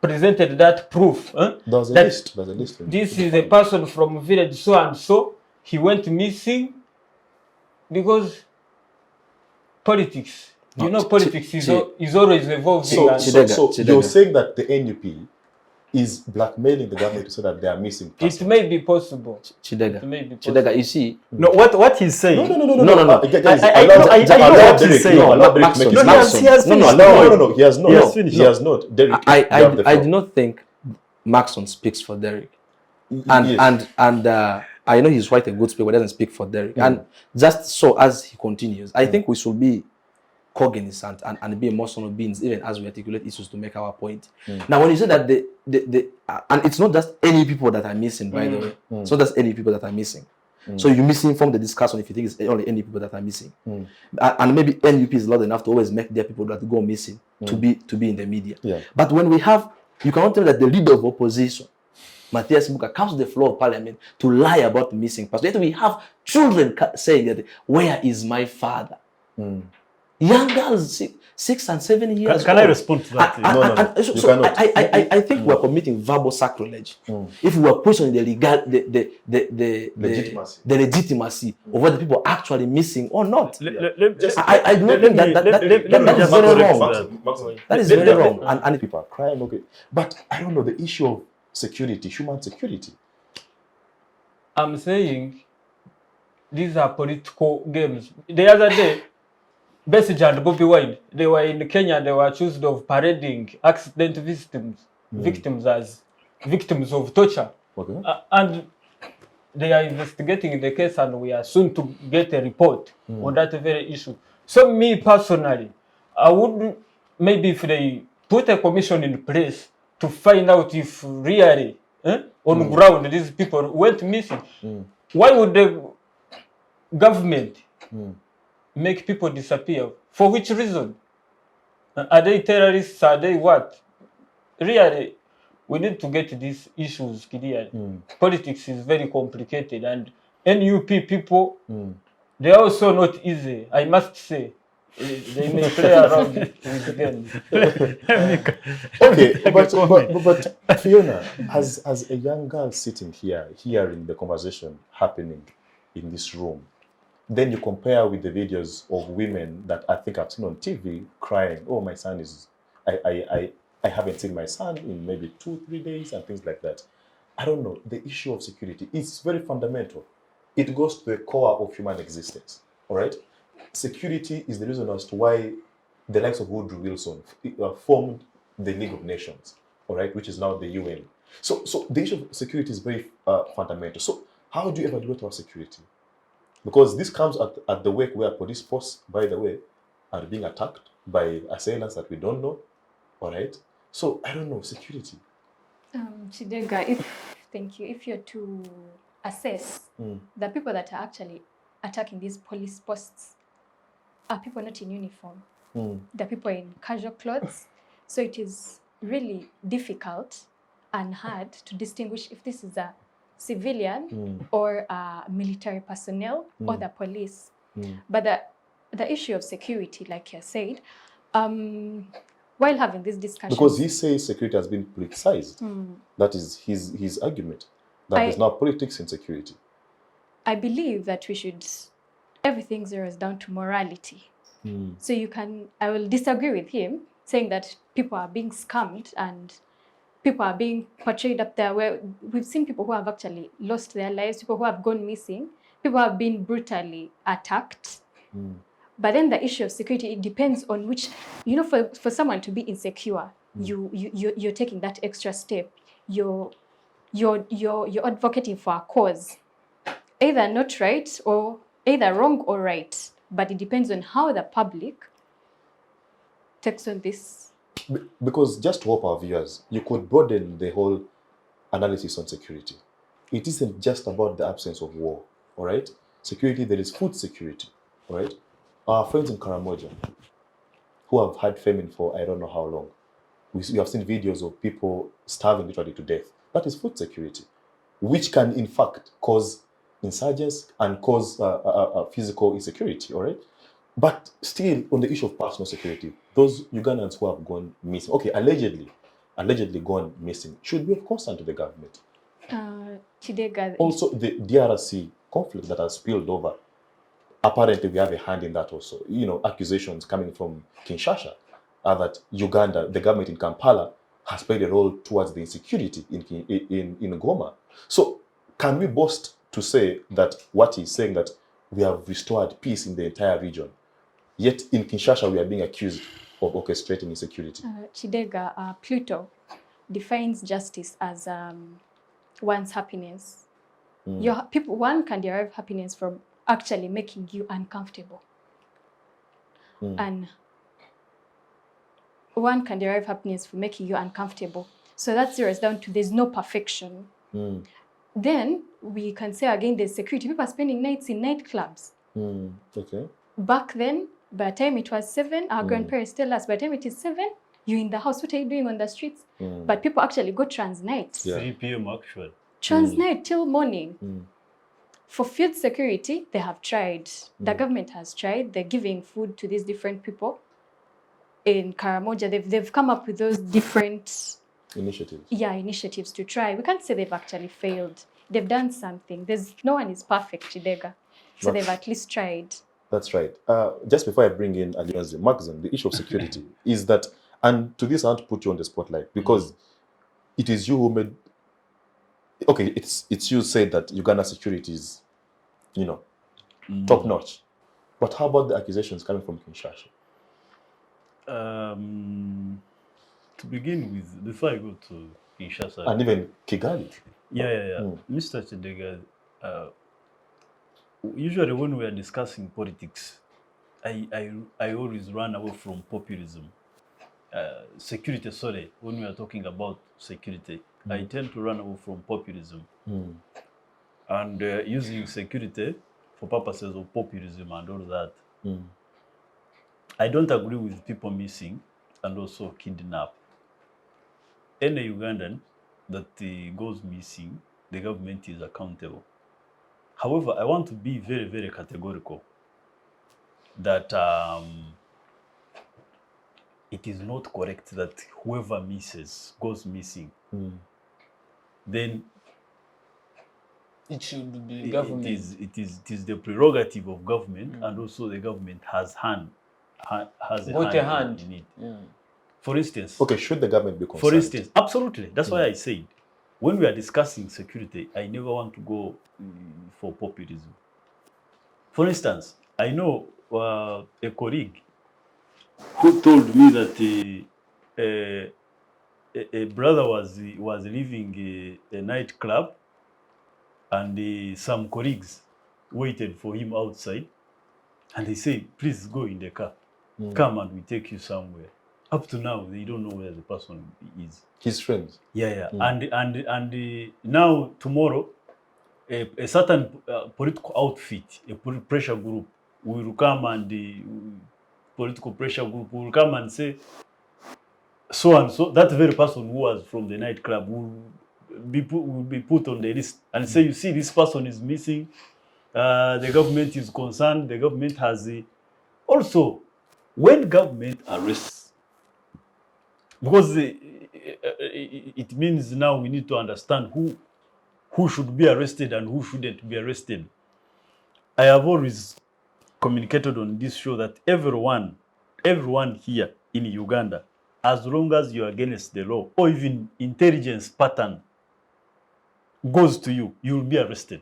presented that proof. There's a list. This is a person from village so and so. He went missing because politics. Politics is always evolving. So you're saying that the NUP is blackmailing the government to say that they are missing persons? It may be possible. Chidega, you see. No, what he's saying. No. I know what he's saying. He has not. Derick, I do not think Macxzzon speaks for Derick. And I know he's quite a good speaker, but doesn't speak for Derick. And just so as he continues, I think we should be cognizant and be emotional beings, even as we articulate issues to make our point. Now, when you say that and it's not just any people that are missing, by the way. It's not just any people that are missing. So you misinform the discussion if you think it's only any people that are missing. And maybe NUP is loud enough to always make their people that go missing to be in the media. But when we have, you cannot tell me that the leader of opposition, Matthias Muka, comes to the floor of Parliament to lie about missing persons. Yet we have children saying that, where is my father? Young girls, 6 and 7 years Can I old. respond to that? No, So you cannot. I think we're committing verbal sacrilege if we are questioning the Legitimacy. the legitimacy of what the people are actually missing or not. Let I don't think that me is just very correct wrong. Maxxzzon. That is very wrong. And People are crying, okay. But I don't know, the issue of security, human security. I'm saying these are political games. The other day, Besigye and Bobi Wine, they were in Kenya, they were accused of parading accident victims as victims of torture. Okay. And they are investigating the case, and we are soon to get a report on that very issue. So me personally, I would, maybe if they put a commission in place to find out if really on ground these people went missing, why would the government make people disappear? For which reason? Are they terrorists? Are they what? Really, we need to get these issues clear. Politics is very complicated, and NUP people, they are also not easy, I must say. They may play around with them. Okay, but Phionah, as a young girl sitting here, hearing the conversation happening in this room, then you compare with the videos of women that I think I've seen on TV crying, oh, my son is, I haven't seen my son in maybe 2-3 days and things like that. I don't know, the issue of security is very fundamental. It goes to the core of human existence, all right? Security is the reason as to why the likes of Woodrow Wilson formed the League of Nations, all right, which is now the UN. So the issue of security is very fundamental. So how do you evaluate our security? Because this comes at the wake where police posts, by the way, are being attacked by assailants that we don't know, all right? So I don't know, security. Kidega, thank you. If you're to assess the people that are actually attacking these police posts are people not in uniform. The people in casual clothes. So it is really difficult and hard to distinguish if this is a civilian or military personnel or the police. But the issue of security, like you said, while having this discussion, because he says security has been politicized. That is his argument, that there's now politics in security. I believe that everything zeroes down to morality. So I will disagree with him saying that people are being scammed and people are being portrayed up there, where we've seen people who have actually lost their lives, people who have gone missing, people who have been brutally attacked. But then the issue of security, it depends on which, for someone to be insecure, you're taking that extra step. You're advocating for a cause, either not right or either wrong or right. But it depends on how the public takes on this. Because just to help our viewers, you could broaden the whole analysis on security. It isn't just about the absence of war, all right? Security, there is food security, all right? Our friends in Karamoja, who have had famine for I don't know how long, we have seen videos of people starving literally to death. That is food security, which can in fact cause insurgents and cause physical insecurity, all right? But still, on the issue of personal security, those Ugandans who have gone missing, okay, allegedly gone missing, should be of concern to the government. Kidega. Also, the DRC conflict that has spilled over, apparently we have a hand in that also. Accusations coming from Kinshasa that Uganda, the government in Kampala, has played a role towards the insecurity in Goma. So, can we boast to say that what he's saying, that we have restored peace in the entire region, yet in Kinshasa we are being accused of orchestrating insecurity? Kidega, Pluto defines justice as one's happiness. One can derive happiness from actually making you uncomfortable. And one can derive happiness from making you uncomfortable. So that zeroes down to there's no perfection. Then we can say again there's security. People are spending nights in nightclubs. Okay. Back then, by the time it was 7, our grandparents tell us by the time it is 7, you're in the house. What are you doing on the streets? But people actually go trans night. 3 p.m. actually. Trans night till morning. For food security, they have tried. The government has tried. They're giving food to these different people. In Karamoja, they've come up with those different initiatives to try. We can't say they've actually failed. They've done something. No one is perfect, Kidega. So they've at least tried. That's right. Just before I bring in Alionzi, Macxzzon, the issue of security is that, and to this I want to put you on the spotlight because it is you who made. Okay, it's you said that Uganda security is, top notch. But how about the accusations coming from Kinshasa? To begin with, before I go to Kinshasa and even Kigali. Mr. Kidega, usually when we are discussing politics, I always run away from populism. Security, sorry, when we are talking about security, I tend to run away from populism and using security for purposes of populism and all that. I don't agree with people missing and also kidnap. Any Ugandan that goes missing, the government is accountable. However, I want to be very, very categorical that it is not correct that whoever goes missing, then it should be government. It is the prerogative of government, and also the government has a hand in it. For instance, should the government be concerned? For instance, absolutely. That's why I said, when we are discussing security, I never want to go for populism. For instance, I know a colleague who told me that a brother was leaving a nightclub, and some colleagues waited for him outside, and they say, "Please go in the car, come and we take you somewhere." Up to now, they don't know where the person is. His friends. And now tomorrow, a certain political outfit, a pressure group will come, and the political pressure group will come and say, so and so, that very person who was from the nightclub will be put on the list and say, you see, this person is missing. The government is concerned. The government has also, when government arrests, because it means now we need to understand who should be arrested and who shouldn't be arrested. I have always communicated on this show that everyone here in Uganda, as long as you are against the law or even intelligence pattern goes to you, you will be arrested.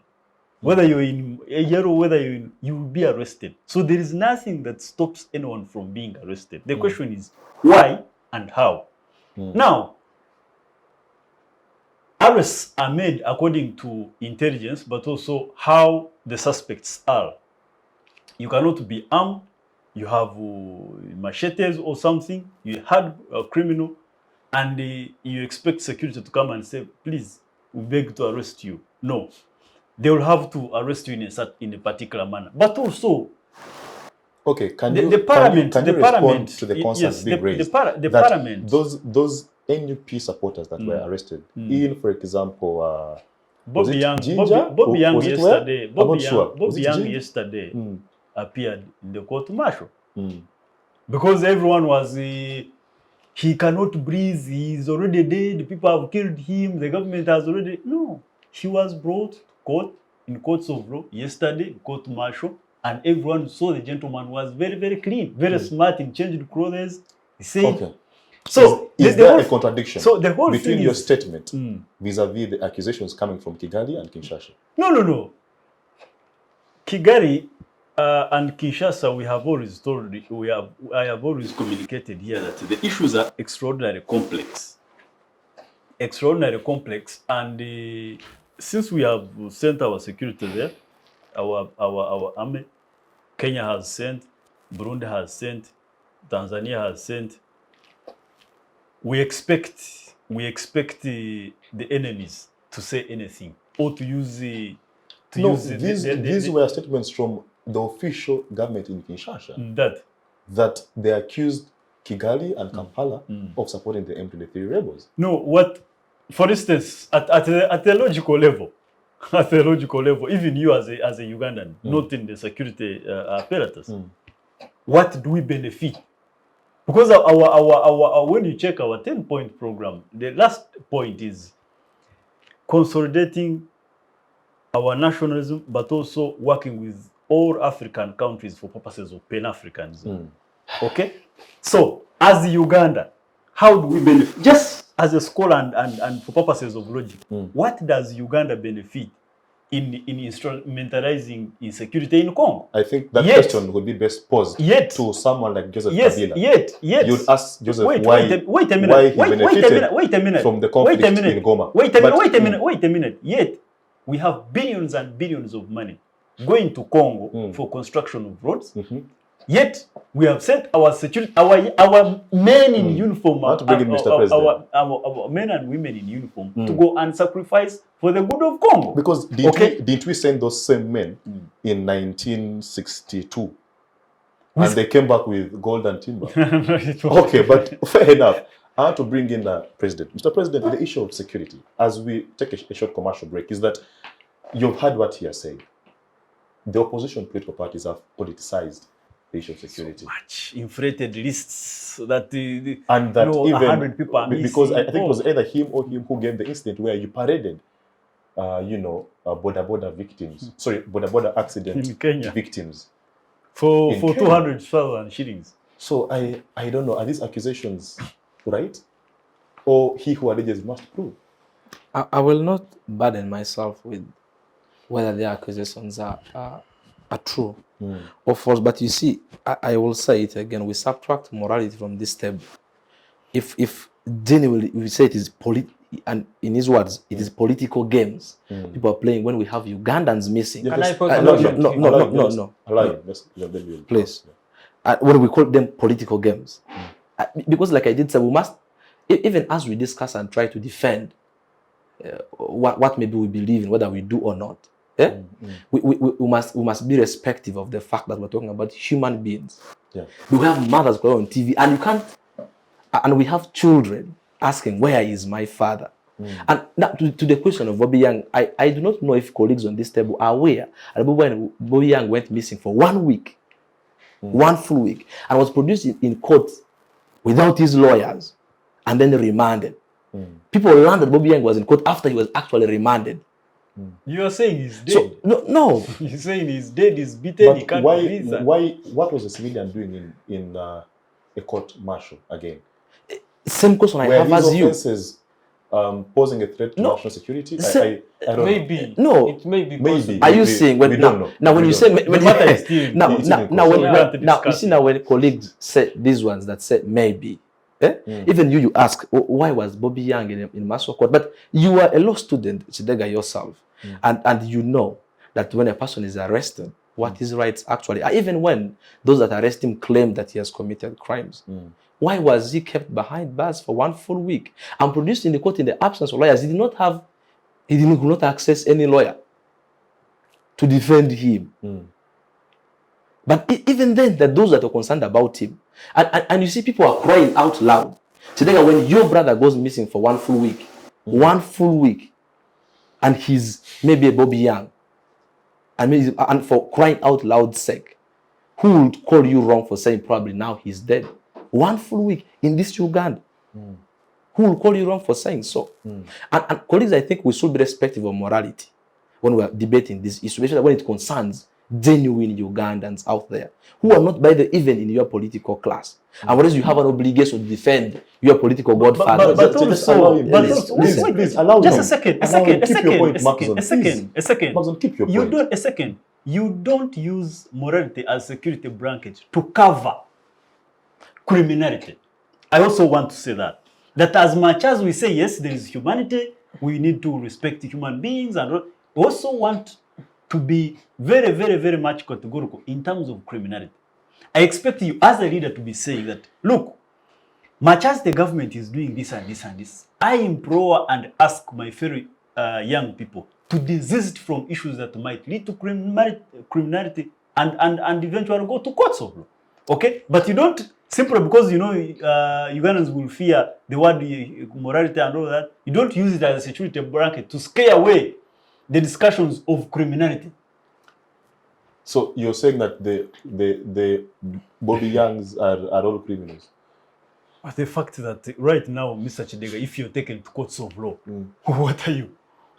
Whether you're in a year or whether you will be arrested. So there is nothing that stops anyone from being arrested. The question is why and how. Now, arrests are made according to intelligence, but also how the suspects are. You cannot be armed. You have machetes or something. You had a criminal, and you expect security to come and say, "Please, we beg to arrest you." No, they will have to arrest you in a particular manner. But also, can you respond to the concerns being raised? The parliament, those NUP supporters that were arrested, in, for example, Bobby Young yesterday appeared in the court martial because everyone was he cannot breathe, he's already dead, people have killed him, the government has already... No, he was brought to court in courts of law yesterday, court martial, and everyone saw the gentleman was very, very clean, very smart in changing clothes. He said, so is there a contradiction between your is, statement vis-a-vis the accusations coming from Kigali and Kinshasa? No. Kigali and Kinshasa, I have always communicated here that the issues are extraordinarily complex. And since we have sent our security there, our army, Kenya has sent, Burundi has sent, Tanzania has sent. We expect the enemies to say anything or to use these were statements from the official government in Kinshasa that they accused Kigali and Kampala of supporting the M23 rebels. No, what, for instance, at the logical level, at a logical level, even you as a Ugandan, not in the security apparatus, what do we benefit? Because our when you check our 10-point program, the last point is consolidating our nationalism, but also working with all African countries for purposes of Pan-Africanism. Okay? So, as Uganda, how do we benefit? Just as a scholar and for purposes of logic, what does Uganda benefit in instrumentalizing insecurity in Congo? I think that question would be best posed to someone like Joseph Kabila. You'd ask Joseph why he benefited from the conflict in Goma. Wait a minute. Yet, we have billions and billions of money going to Congo for construction of roads. Yet we have sent our security, our men in uniform, our men and women in uniform to go and sacrifice for the good of Congo. Because didn't we send those same men in 1962? And they came back with gold and timber. Okay, but fair enough. I want to bring in the president. Mr. President, the issue of security, as we take a short commercial break, is that you've heard what he has said. The opposition political parties have politicized the issue of security. So much inflated lists that and that even 100 people are missing. Because I think it was either him or him who gave the incident where you paraded, border victims. Sorry, border accident in Kenya victims for 200,000 shillings. So I don't know. Are these accusations right, or he who alleges must prove? I will not burden myself with whether the accusations are true or false. But you see, I will say it again, we subtract morality from this table. If genuinely we say it is and in his words, it is political games people are playing when we have Ugandans missing. Can I pose no. Please. When we call them political games. Because like I did say, we must, even as we discuss and try to defend what maybe we believe in, whether we do or not, we must be respectful of the fact that we're talking about human beings. Yeah. We have mothers going on TV, and you can't, and we have children asking, where is my father? And now to the question of Bobby Young, I do not know if colleagues on this table are aware that when Bobby Young went missing for 1 week, 1 full week, and was produced in court without his lawyers, and then remanded. People learned that Bobby Young was in court after he was actually remanded. You are saying he's dead. So, no. You're saying he's dead, he's beaten, but he can't what was the civilian doing in a court martial again? Same question I have as you. Offenses, posing a threat to national security? I don't Maybe. No. It may be Maybe. Are you saying when now when you say when colleagues say these ones that say maybe, even you ask why was Bobby Young in Maswa court? But you are a law student, Kidega, yourself, and you know that when a person is arrested, what his rights actually are, even when those that arrest him claim that he has committed crimes. Why was he kept behind bars for 1 full week and produced in the court in the absence of lawyers? He did not access any lawyer to defend him. But even then, there are those that are concerned about him. And you see people are crying out loud. Today, when your brother goes missing for 1 full week, 1 full week, and he's maybe a Bobby Young, and for crying out loud sake, who would call you wrong for saying probably now he's dead? 1 full week in this Uganda. Who will call you wrong for saying so? And colleagues, I think we should be respectful of morality when we are debating this issue, especially when it concerns genuine Ugandans out there who are not even in your political class. And whereas you have an obligation to defend your political godfather. Please allow him. Just a second. Macxzzon, keep your point. You don't use morality as security blanket to cover criminality. I also want to say that as much as we say, yes, there is humanity, we need to respect human beings, and we also want to be very, very, very much categorical in terms of criminality. I expect you as a leader to be saying that, look, much as the government is doing this and this and this, I implore and ask my fellow young people to desist from issues that might lead to criminality and eventually go to courts of law. Okay? But you don't, simply because, Ugandans will fear the word morality and all that, you don't use it as a security blanket to scare away the discussions of criminality. So you're saying that the Bobby Youngs are all criminals? But the fact that right now, Mr. Kidega, if you're taken to courts of law, what are you?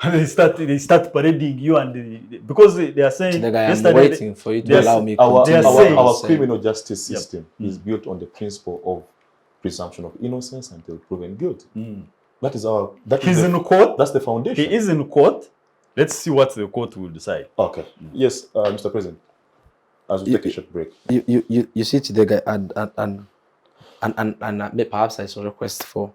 And they start parading you, and because they are saying Kidega, I'm waiting for you to allow me. Our criminal justice system is built on the principle of presumption of innocence until proven guilty. That is our. He's in court. That's the foundation. He is in court. Let's see what the court will decide. Okay. Yes, Mr. President. As we take a short break. You see, Kidega, and perhaps I saw a request for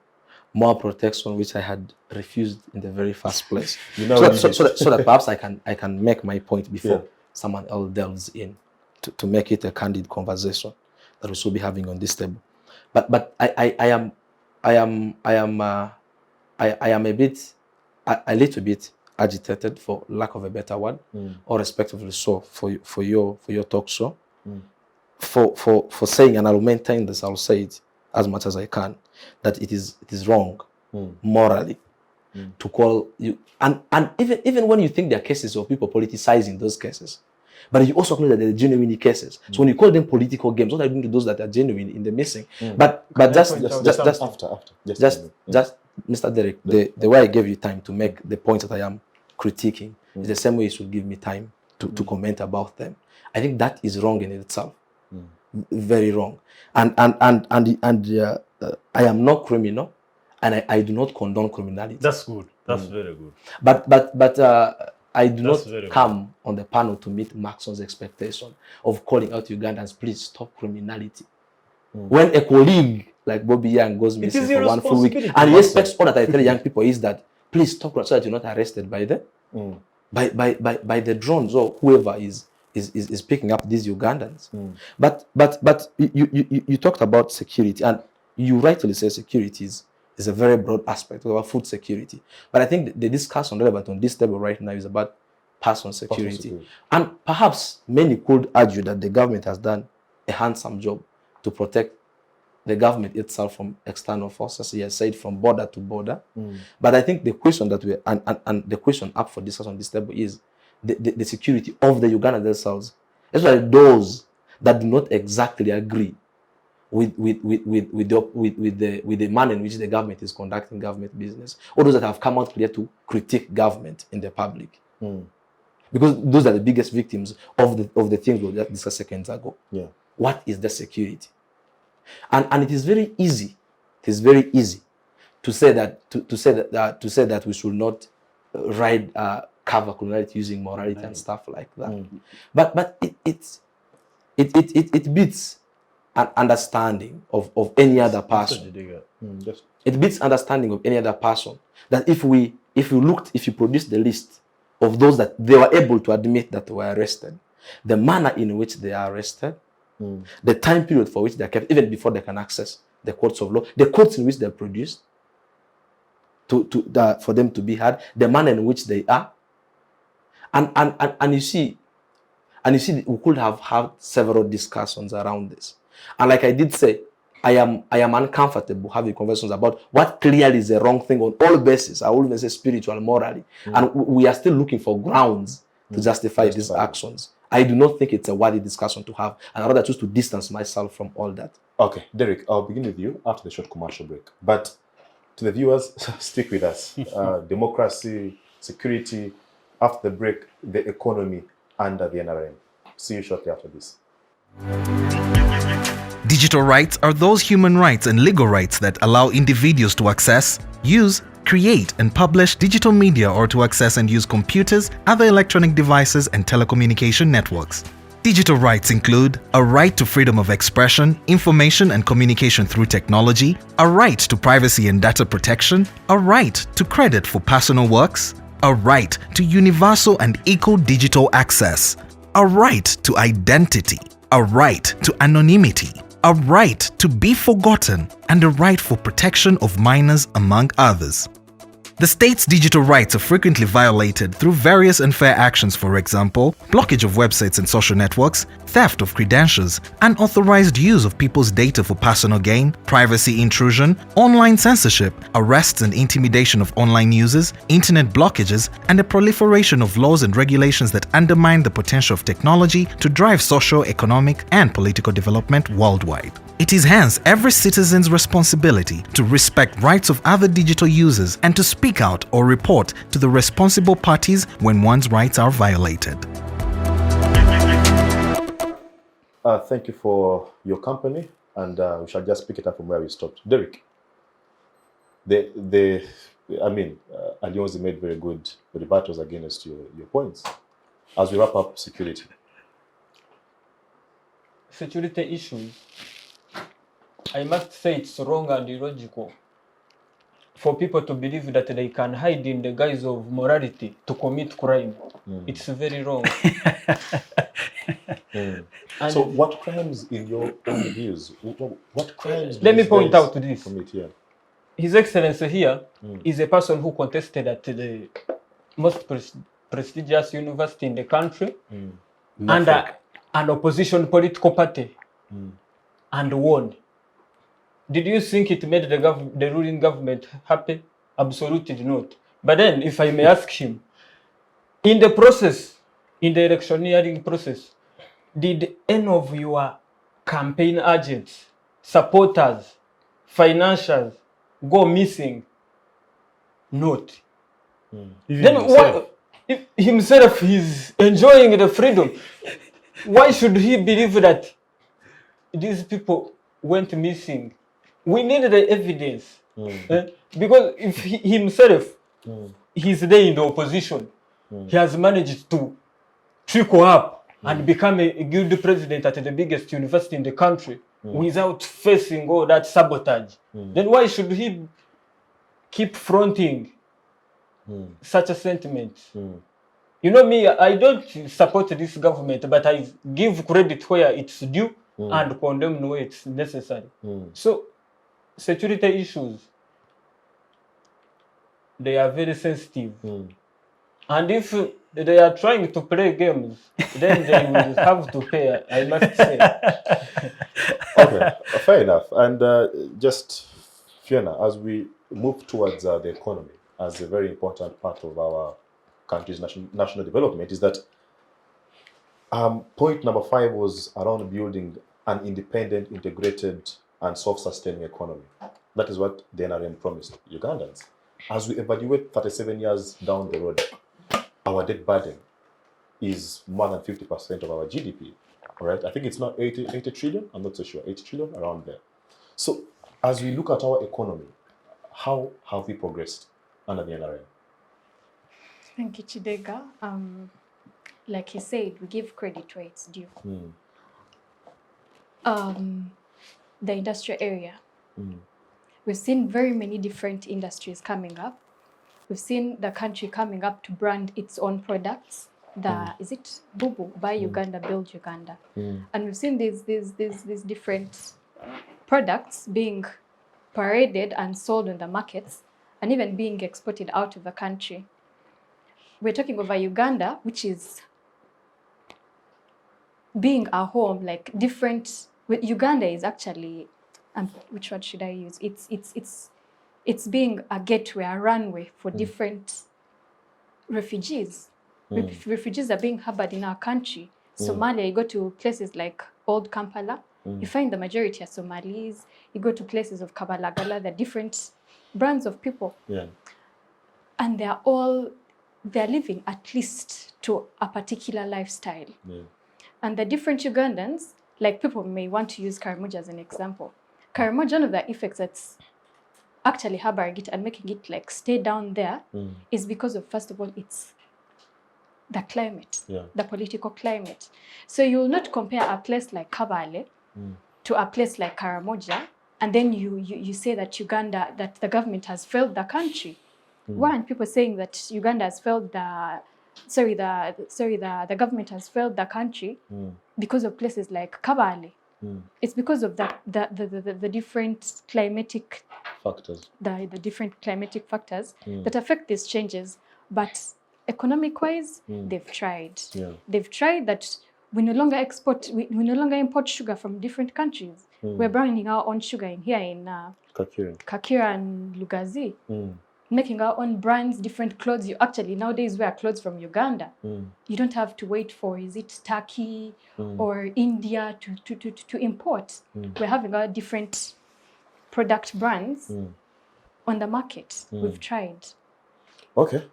more protection, which I had refused in the very first place. So that perhaps I can make my point before someone else delves in to make it a candid conversation that we should be having on this table. But I am a little bit agitated, for lack of a better word, or respectively so, for your talk show, for saying, and I'll maintain this, I'll say it as much as I can, that it is wrong morally to call you, and even when you think there are cases of people politicizing those cases, but you also know that they're genuine cases. So when you call them political games, what are you doing to those that are genuine in the missing? But just Mr. Derick, the way I gave you time to make the points that I am critiquing is the same way you should give me time to comment about them. I think that is wrong in itself, very wrong. And I am not criminal, and I do not condone criminality. That's good. That's very good. But I do not come on the panel to meet Macxzzon's expectation of calling out Ugandans, please stop criminality. When a colleague like Bobby Young goes missing for one full week, and he expects all that I tell young people is that please stop so that you're not arrested by the by the drones or whoever is picking up these Ugandans. But you talked about security, and you rightly say security is a very broad aspect of food security. But I think the discussion relevant on this table right now is about person security. And perhaps many could argue that the government has done a handsome job to protect the government itself from external forces. He has said from border to border. But I think the question that and the question up for discussion on this table is the security of the Ugandans themselves, especially those that do not exactly agree with the manner in which the government is conducting government business, or those that have come out clear to critique government in the public, because those are the biggest victims of the things we just discussed seconds ago. What is the security? And it is very easy. It is very easy to say that we should not ride cover criminality using morality and stuff like that. But it beats an understanding of any other person. It beats understanding of any other person that if you produce the list of those that they were able to admit that were arrested, the manner in which they are arrested, the time period for which they are kept, even before they can access the courts of law, the courts in which they are produced for them to be heard, the manner in which they are, and you see, we could have had several discussions around this. And like I did say, I am uncomfortable having conversations about what clearly is a wrong thing on all bases. I will even say spiritual, morally. And we are still looking for grounds to justify these actions. I do not think it's a worthy discussion to have, and I'd rather choose to distance myself from all that. Okay, Derick, I'll begin with you after the short commercial break. But to the viewers, stick with us. Democracy, security, after the break, the economy under the NRM. See you shortly after this. Digital rights are those human rights and legal rights that allow individuals to access, use, create and publish digital media, or to access and use computers, other electronic devices and telecommunication networks. Digital rights include a right to freedom of expression, information and communication through technology, a right to privacy and data protection, a right to credit for personal works, a right to universal and equal digital access, a right to identity, a right to anonymity, a right to be forgotten, and a right for protection of minors, among others. The state's digital rights are frequently violated through various unfair actions, for example, blockage of websites and social networks, theft of credentials, unauthorized use of people's data for personal gain, privacy intrusion, online censorship, arrests and intimidation of online users, internet blockages, and the proliferation of laws and regulations that undermine the potential of technology to drive social, economic, and political development worldwide. It is hence every citizen's responsibility to respect rights of other digital users and to speak out or report to the responsible parties when one's rights are violated. Thank you for your company, and we shall just pick it up from where we stopped. Derick, Alionzi made very good rebuttals against your points. As we wrap up security issues, I must say it's wrong and illogical for people to believe that they can hide in the guise of morality to commit crime. It's very wrong. So what crimes, in your own views, what crimes let me point out this. Commit here? His Excellency here is a person who contested at the most prestigious university in the country under an opposition political party and won. Did you think it made the ruling government happy? Absolutely not. But then, if I may ask him, in the process, in the electioneering process, did any of your campaign agents, supporters, financials go missing? Not. Then why, if himself is enjoying the freedom, why should he believe that these people went missing? We need the evidence. Because if he himself, he's there in the opposition, he has managed to trickle up and become a good president at the biggest university in the country without facing all that sabotage. Then why should he keep fronting such a sentiment? You know me, I don't support this government, but I give credit where it's due and condemn where it's necessary. So, security issues, they are very sensitive. And if they are trying to play games, then they will have to pay, I must say. Okay, fair enough. And just, Phionah, as we move towards the economy as a very important part of our country's national development, is that point number 5 was around building an independent, integrated, and self-sustaining economy. That is what the NRM promised Ugandans. As we evaluate 37 years down the road, our debt burden is more than 50% of our GDP. All right, I think it's not 80 trillion. I'm not so sure, 80 trillion, around there. So as we look at our economy, how have we progressed under the NRM? Thank you, Kidega. Like he said, we give credit where it's due. The industrial area. We've seen very many different industries coming up. We've seen the country coming up to brand its own products. Is it Bubu, Buy Uganda, Build Uganda? And we've seen these different products being paraded and sold on the markets and even being exported out of the country. We're talking about Uganda, which is being a home, like different. Uganda is actually, which word should I use? It's being a gateway, a runway for different refugees. Refugees are being harbored in our country. Somalia, you go to places like Old Kampala, you find the majority are Somalis. You go to places of Kabalagala, the different brands of people. And they're living at least to a particular lifestyle. And the different Ugandans, like people may want to use Karamoja as an example. Karamoja, one of the effects that's actually harboring it and making it like stay down there is because of, first of all, it's the climate, the political climate. So you will not compare a place like Kabale to a place like Karamoja, and then you say that Uganda, that the government has failed the country. One, people saying that Uganda has failed the government has failed the country because of places like Kabale. It's because of the different climatic Factors. the different climatic factors that affect these changes. But economic-wise, they've tried. Yeah. They've tried that we no longer import sugar from different countries. We're branding our own sugar here in Kakira and Lugazi, making our own brands, different clothes. You actually nowadays wear clothes from Uganda. You don't have to wait for, is it Turkey or India to import. We're having our different product brands on the market. We've tried. Okay.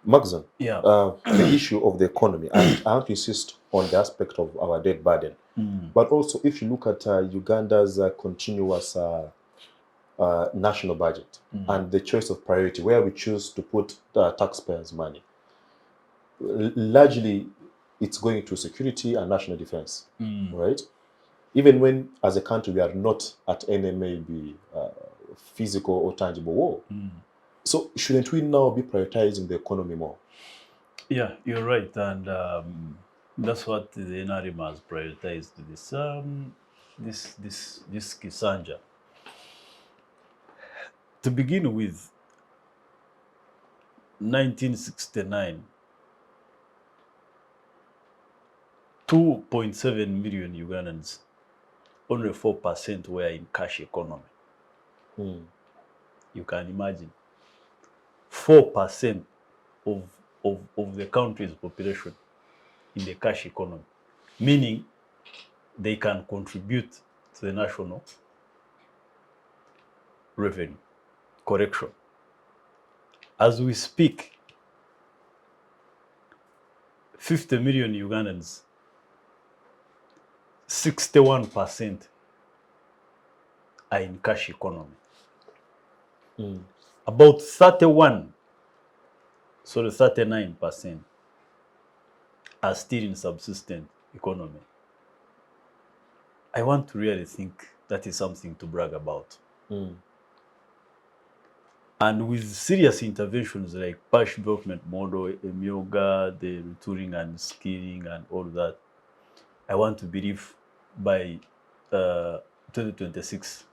Macxzzon, Yeah. the issue of the economy, and I have to insist on the aspect of our debt burden. But also, if you look at Uganda's continuous national budget and the choice of priority, where we choose to put the taxpayers' money, largely it's going to security and national defense, right? Even when, as a country, we are not at any maybe physical or tangible war. So shouldn't we now be prioritizing the economy more? Yeah, you're right, and that's what the NRM has prioritized. This Kisanja. To begin with, 1969, 2.7 million Ugandans, only 4% were in cash economy. You can imagine. 4% of the country's population in the cash economy, meaning they can contribute to the national revenue. Correction. As we speak, 50 million Ugandans, 61% are in cash economy. About 39% are still in subsistent economy. I want to really think that is something to brag about. And with serious interventions like Pash Development Model, Emyoga, the retooling and skilling and all that, I want to believe by 2026,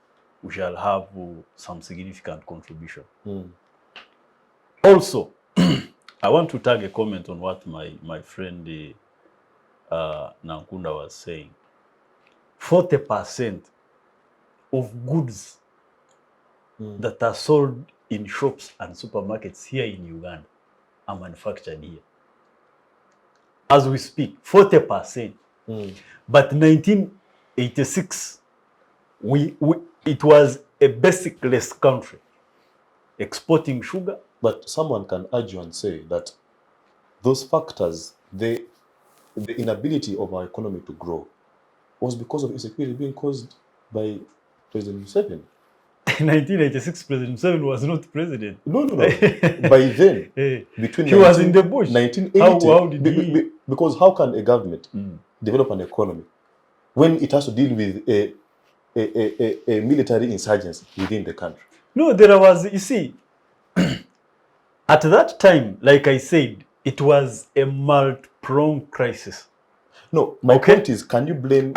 we shall have some significant contribution. Also, I want to tag a comment on what my friend Nankunda was saying. 40% of goods that are sold in shops and supermarkets here in Uganda are manufactured here. As we speak, 40%. But 1986, it was a basicless country, exporting sugar. But someone can argue and say that those factors, the inability of our economy to grow, was because of insecurity being caused by President Museveni. In 1986, President Museveni was not president. No. By then, between he was in the bush. 1980, how did he? Because how can a government develop an economy when it has to deal with a military insurgency within the country? No, there was, you see, at that time, like I said, it was a multi-pronged crisis. No, my point is, can you blame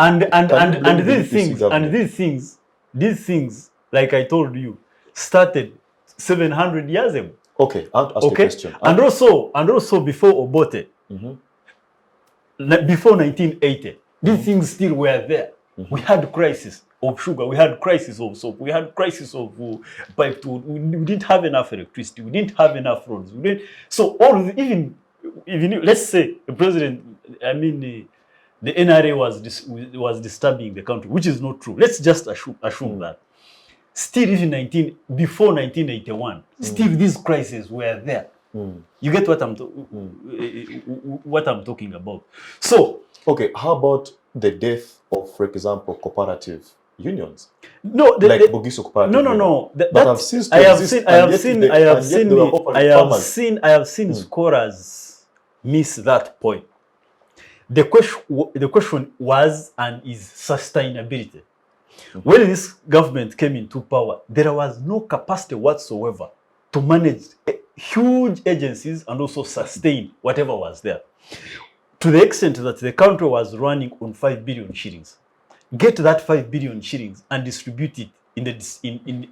these things, like I told you, started 700 years ago. Okay, I'll ask you a question. And also before Obote, before 1980, these things still were there. We had crisis of sugar, we had crisis of soap, we had crisis of pipe wood. We didn't have enough electricity, we didn't have enough roads. So all even let's say the president, the NRA was disturbing the country, which is not true. Let's just assume that. Still, even before 1981, still these crises were there. You get what I'm talking about. So, okay, how about the death of, for example, cooperative unions? No, like Bogiso Cooperative. No. I have seen scholars miss that point. The question was and is sustainability. When this government came into power, there was no capacity whatsoever to manage huge agencies and also sustain whatever was there. To the extent that the country was running on 5 billion shillings. get that 5 billion shillings and distribute it in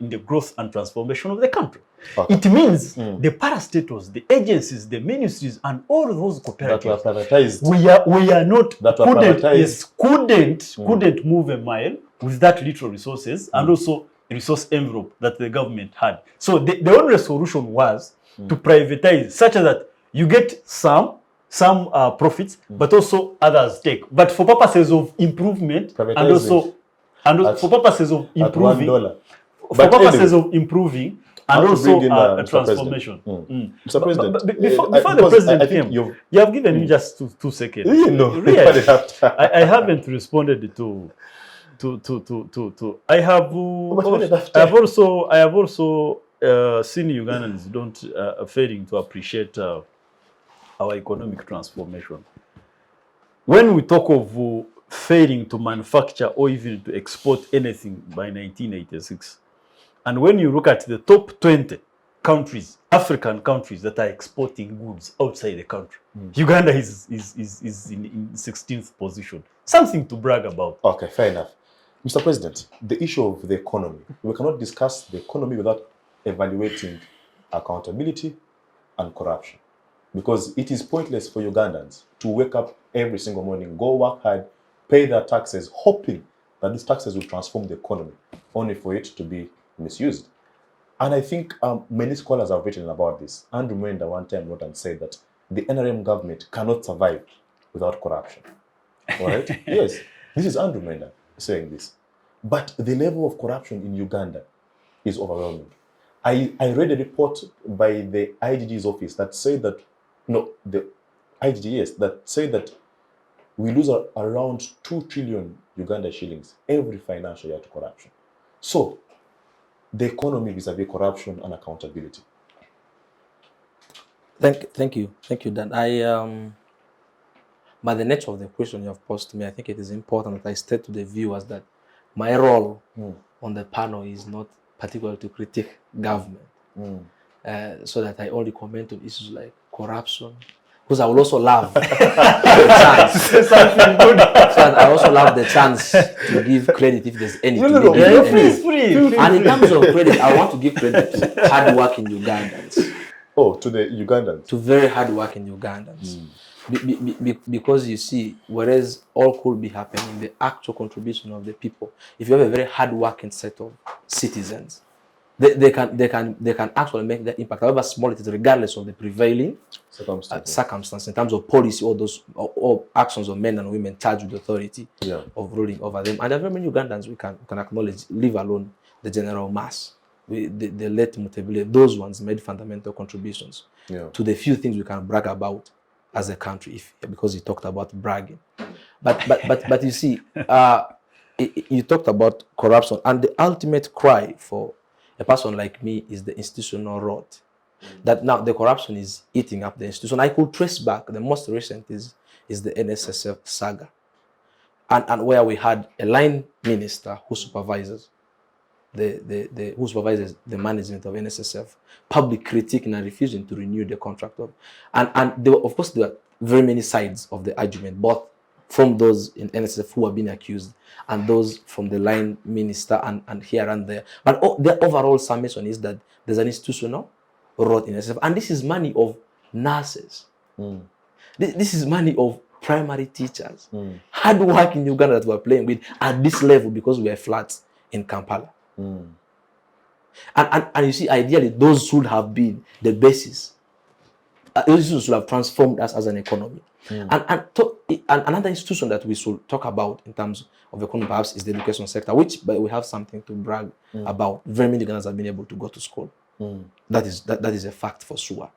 the growth and transformation of the country. Okay. It means the parastatals, the agencies, the ministries, and all those That were cooperatives privatized. we are not That were couldn't privatized. yes, couldn't move a mile with that little resources and also resource envelope that the government had. So the only solution was to privatize, such that you get some profits, but also others take. But for purposes of improvement and also for purposes of improving, $1. for But purposes anyway, of improving I and want to bring also in, a Mr. transformation. Mr. President, Before because the president I think came, you've- you have given me just two seconds. You know, Really, but after- I haven't responded to. I have also seen Ugandans don't failing to appreciate our economic transformation. When we talk of failing to manufacture or even to export anything by 1986, and when you look at the top 20 countries, African countries that are exporting goods outside the country, Uganda is in 16th position. Something to brag about. Okay, fair enough. Mr. President, the issue of the economy, we cannot discuss the economy without evaluating accountability and corruption. Because it is pointless for Ugandans to wake up every single morning, go work hard, pay their taxes, hoping that these taxes will transform the economy, only for it to be misused. And I think many scholars have written about this. Andrew Mwenda one time wrote and said that the NRM government cannot survive without corruption. All right? Yes, this is Andrew Mwenda saying this. But the level of corruption in Uganda is overwhelming. I read a report by the IGG's office that said that, no, the IGG, yes, that said that we lose around 2 trillion Uganda shillings every financial year to corruption. So, the economy vis-a-vis corruption and accountability. Thank you, Dan. By the nature of the question you have posed to me, I think it is important that I state to the viewers that my role on the panel is not particularly to critique government, so that I only comment on issues like corruption, because I will also love the chance. Something good. So I also love the chance to give credit if there's any. Free. And in terms of credit, I want to give credit to hardworking Ugandans. Oh, to the Ugandans. To very hardworking Ugandans. Because you see, whereas all could be happening, the actual contribution of the people, if you have a very hardworking set of citizens, they can actually make that impact, however small it is, regardless of the prevailing circumstance in terms of policy or actions of men and women charged with authority of ruling over them. And there are very many Ugandans we can acknowledge, leave alone the general mass. The late Mutabile, those ones made fundamental contributions to the few things we can brag about as a country, because you talked about bragging. But you see, you talked about corruption, and the ultimate cry for a person like me is the institutional rot. That now the corruption is eating up the institution. I could trace back, the most recent is the NSSF saga, and where we had a line minister who supervises the management of NSSF, public critiquing and refusing to renew the contract of, and there were, of course, there were very many sides of the argument, both from those in NSSF who are being accused and those from the line minister and here and there. But the overall summation is that there's an institutional rot in NSSF, and this is money of nurses. This is money of primary teachers, hard work in Uganda that we're playing with at this level because we are flats in Kampala. And you see, ideally, those should have been the basis. Those should have transformed us as an economy. And another institution that we should talk about in terms of economy, perhaps, is the education sector, which we have something to brag about. Very many Ugandans have been able to go to school. That is a fact for sure.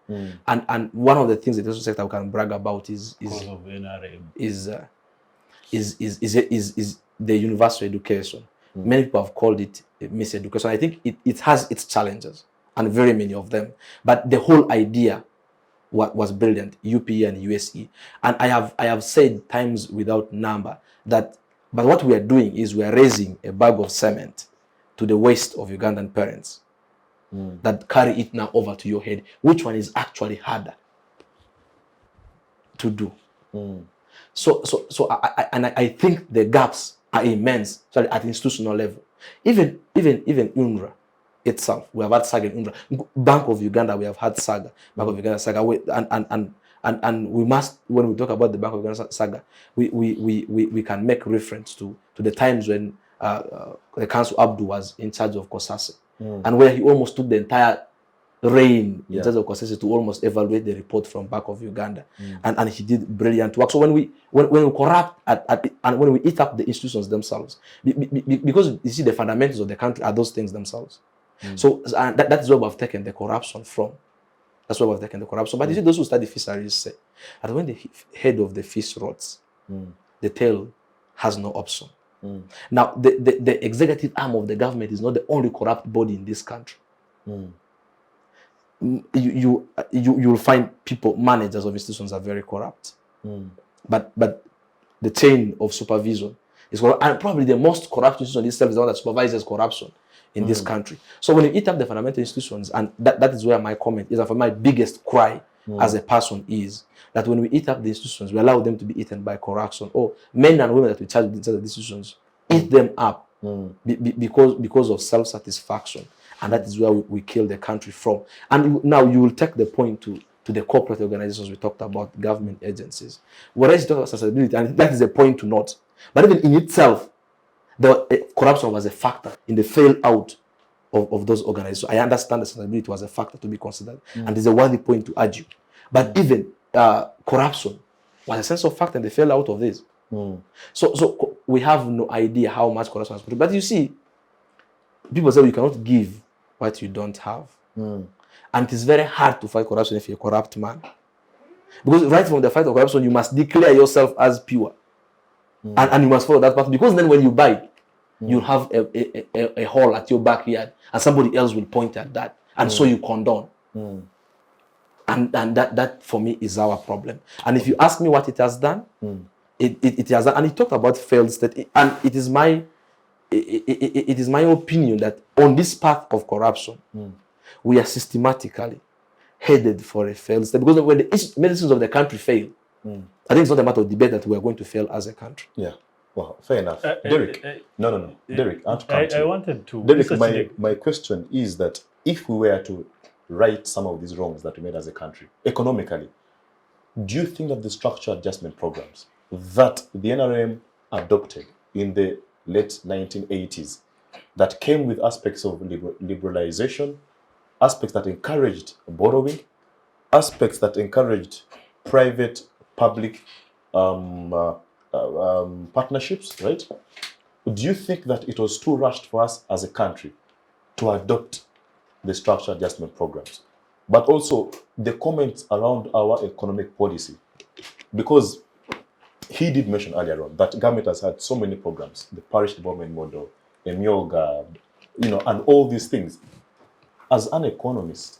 And one of the things the education sector we can brag about is Of NRM. is the universal education. Many people have called it miseducation. I think it has its challenges, and very many of them. But the whole idea was brilliant, UPE and USE. And I have said times without number but what we are doing is we are raising a bag of cement to the waist of Ugandan parents that carry it now over to your head. Which one is actually harder to do? So I think the gaps are immense, sorry, at institutional level. Even UNRWA itself, we have had saga in UNRWA. Bank of Uganda, we have had saga. Bank of Uganda saga. And we must, when we talk about the Bank of Uganda saga, we can make reference to the times when the Council Abdu was in charge of Kosase, and where he almost took the entire reign in charge of Kosase to almost evaluate the report from Bank of Uganda, and he did brilliant work. So when we corrupt and when we eat up the institutions themselves, because you see the fundamentals of the country are those things themselves. So that is where we've taken the corruption from. That's why we've taken the corruption. But you see, those who study fisheries say that when the head of the fish rots, the tail has no option. Now, the executive arm of the government is not the only corrupt body in this country. You'll find people, managers of institutions are very corrupt. But the chain of supervision is corrupt. And probably the most corrupt institution itself is the one that supervises corruption in this country. So when you eat up the fundamental institutions, and that is where my comment is, and for my biggest cry as a person is, that when we eat up the institutions, we allow them to be eaten by corruption, or men and women that we charge inside the institutions, eat them up because of self-satisfaction. And that is where we kill the country from. And now you will take the point to the corporate organizations we talked about, government agencies. Whereas you talk about sustainability, and that is a point to note. But even in itself, the corruption was a factor in the fail out of those organizations. I understand that sustainability was a factor to be considered, and it's a worthy point to argue. But even corruption was a sense of factor in the fail out of this. So we have no idea how much corruption has put. But you see, people say you cannot give what you don't have. And it is very hard to fight corruption if you're a corrupt man. Because right from the fight of corruption, you must declare yourself as pure. And you must follow that path. Because then when you buy, you'll have a hole at your backyard, and somebody else will point at that. And so you condone. And that for me is our problem. And if you ask me what it has done, it has done. And he talked about failed state. And it is my opinion that on this path of corruption, we are systematically headed for a failed state. Because when the medicines of the country fail, I think it's not a matter of debate that we are going to fail as a country. Yeah. Well, fair enough. Derick. No. Derick, I wanted to. Derick, my question is that if we were to right some of these wrongs that we made as a country, economically, do you think that the structural adjustment programs that the NRM adopted in the late 1980s, that came with aspects of liberalization, aspects that encouraged borrowing, aspects that encouraged private-public partnerships, right? Do you think that it was too rushed for us as a country to adopt the structural adjustment programs? But also the comments around our economic policy, because he did mention earlier on that government has had so many programs, the parish development model, Emyoga, and all these things. As an economist,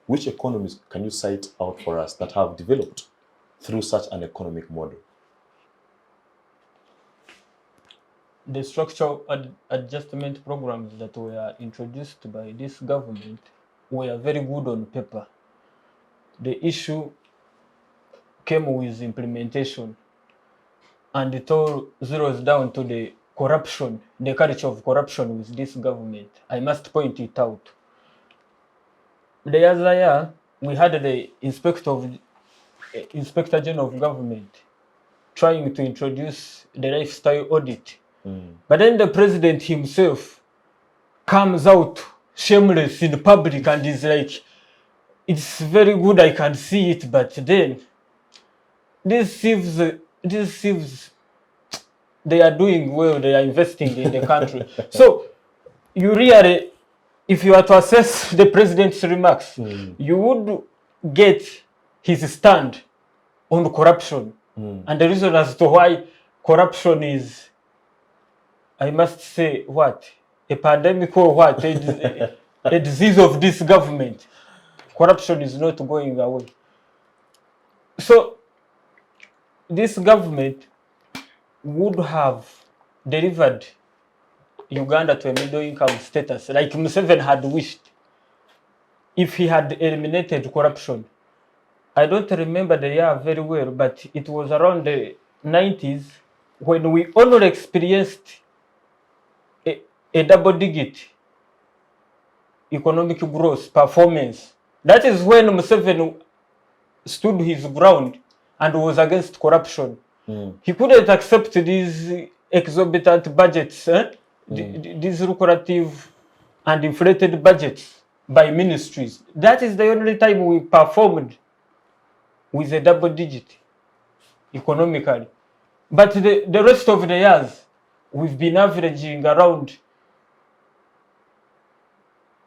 which economies can you cite out for us that have developed through such an economic model? The structural adjustment programs that were introduced by this government were very good on paper. The issue came with implementation, and it all zeroes down to the corruption, the culture of corruption with this government. I must point it out. The other year, we had the Inspector General of Government trying to introduce the lifestyle audit. But then the president himself comes out shameless in public and is like, it's very good, I can see it, but then these thieves, they are doing well, they are investing in the country. So you really, if you are to assess the president's remarks, you would get his stand on corruption and the reason as to why corruption is, I must say, what? A pandemic or what? A disease of this government. Corruption is not going away. So this government would have delivered Uganda to a middle income status, like Museveni had wished, if he had eliminated corruption. I don't remember the year very well, but it was around the 90s when we only experienced a double-digit economic growth performance, that is when Museveni stood his ground and was against corruption. He couldn't accept these exorbitant budgets, these lucrative and inflated budgets by ministries. That is the only time we performed with a double digit economically. But the rest of the years, we've been averaging around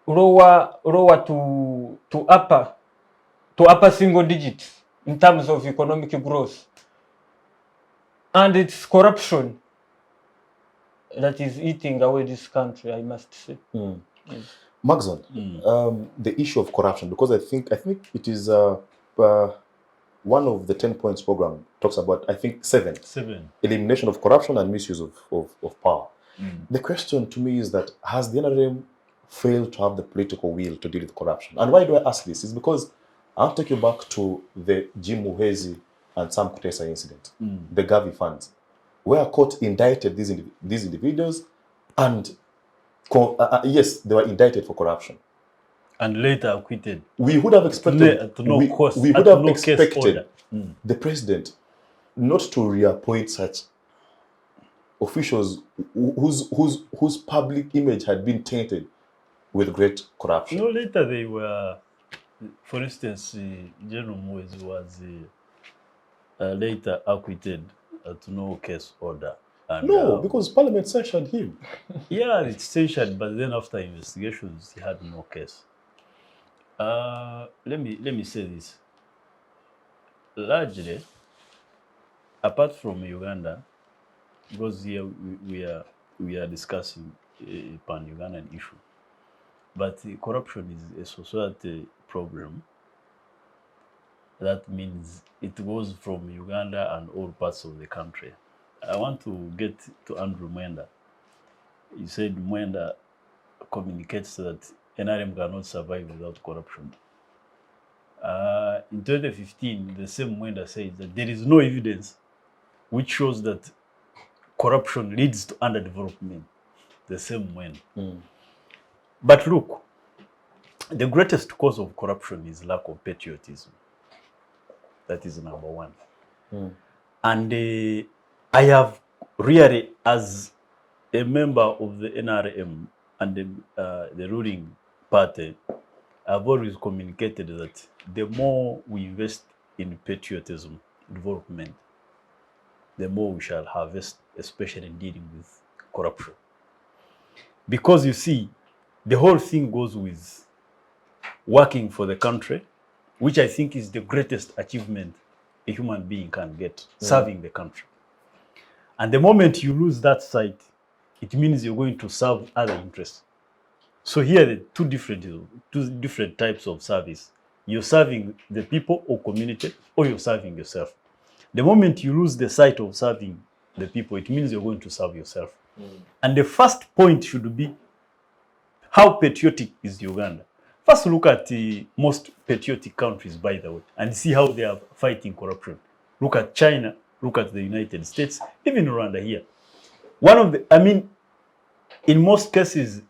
lower to upper single digits in terms of economic growth. And it's corruption that is eating away this country, I must say. Yes. Macxzzon, the issue of corruption, because I think it is one of the 10 points program talks about, I think, seven. Elimination of corruption and misuse of power. The question to me is that, has the NRM failed to have the political will to deal with corruption? And why do I ask this? Is because I'll take you back to the Jim Muhwezi and Sam Kutesa incident, the Gavi funds, where a court indicted these individuals, and yes, they were indicted for corruption. And later acquitted. We would have expected, we would have expected the president not to reappoint such officials whose public image had been tainted with great corruption. No, later they were, for instance, General Muhwezi was later acquitted to no case order. And, no, because Parliament censured him. Yeah, it's censured, but then after investigations, he had no case. Let me say this. Largely, apart from Uganda, because here we are discussing a pan-Ugandan issue, but corruption is a society problem. That means it goes from Uganda and all parts of the country. I want to get to Andrew Mwenda. You said Mwenda communicates that NRM cannot survive without corruption. In 2015, the same Mwenda said that there is no evidence which shows that corruption leads to underdevelopment. The same Mwenda. But look, the greatest cause of corruption is lack of patriotism. That is number one. And I have really, as a member of the NRM and the ruling party, I've always communicated that the more we invest in patriotism development, the more we shall harvest, especially in dealing with corruption. Because you see, the whole thing goes with working for the country, which I think is the greatest achievement a human being can get, serving the country. And the moment you lose that sight, it means you're going to serve other interests. So here are the two different types of service. You're serving the people or community, or you're serving yourself. The moment you lose the sight of serving the people, it means you're going to serve yourself. And the first point should be, how patriotic is Uganda? First look at the most patriotic countries, by the way, and see how they are fighting corruption. Look at China, look at the United States, even Rwanda here. In most cases,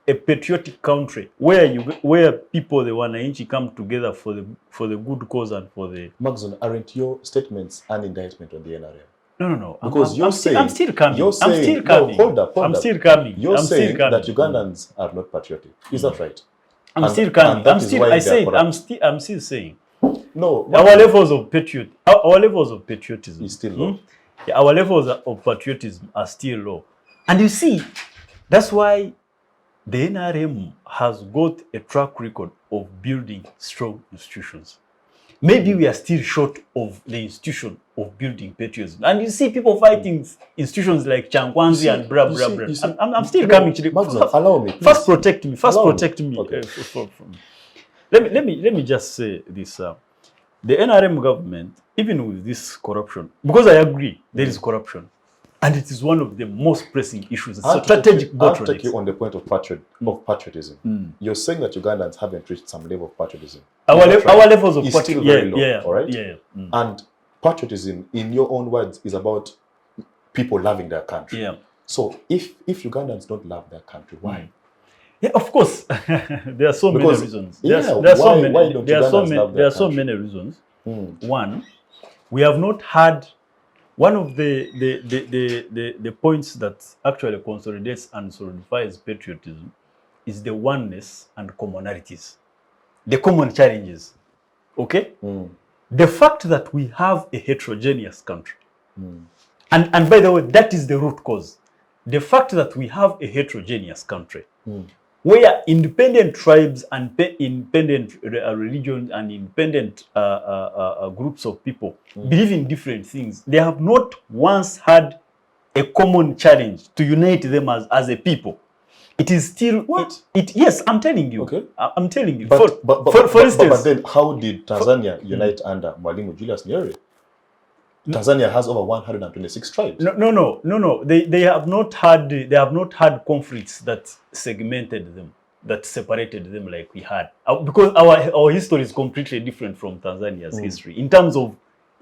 a patriotic country where people, the Wananchi, come together for the good cause and for the... Macxzzon, aren't your statements an indictment on the NRM? No. Because I'm still coming. You're saying, no, hold up. I'm still coming. You're saying that Ugandans are not patriotic. Is that right? I'm still coming. I'm still saying. No. Our levels of patriotism is still low. Our levels of patriotism are still low. And you see, that's why the NRM has got a track record of building strong institutions. Maybe we are still short of the institution of building patriotism. And you see people fighting institutions like Changwanzi and blah, blah, blah. I'm still coming to the... Macxzzon, allow me, please. First protect me. Okay. Let me just say this. The NRM government, even with this corruption, because I agree there is corruption, and it is one of the most pressing issues. It's a strategic bottleneck. I'll take you on the point of patriotism. You're saying that Ugandans haven't reached some level of patriotism. Our levels of patriotism is still very low, all right? Yeah. And patriotism, in your own words, is about people loving their country. Yeah. So if Ugandans don't love their country, why? Yeah, of course. There are so many Because- reasons. yeah, There are so why many. don't There are so Ugandans many. love There their are so country? many reasons. One, we have not had one of the points that actually consolidates and solidifies patriotism is the oneness and commonalities, the common challenges. Okay, the fact that we have a heterogeneous country, and by the way, that is the root cause. The fact that we have a heterogeneous country, where independent tribes and independent religions and independent groups of people believe in different things, they have not once had a common challenge to unite them as a people. It is still What? Yes, I'm telling you. Okay. I'm telling you. But For instance, but then how did Tanzania unite under Mwalimu Julius Nyerere? Tanzania has over 126 tribes. No. They have not had conflicts that segmented them, that separated them like we had. Because our history is completely different from Tanzania's history in terms of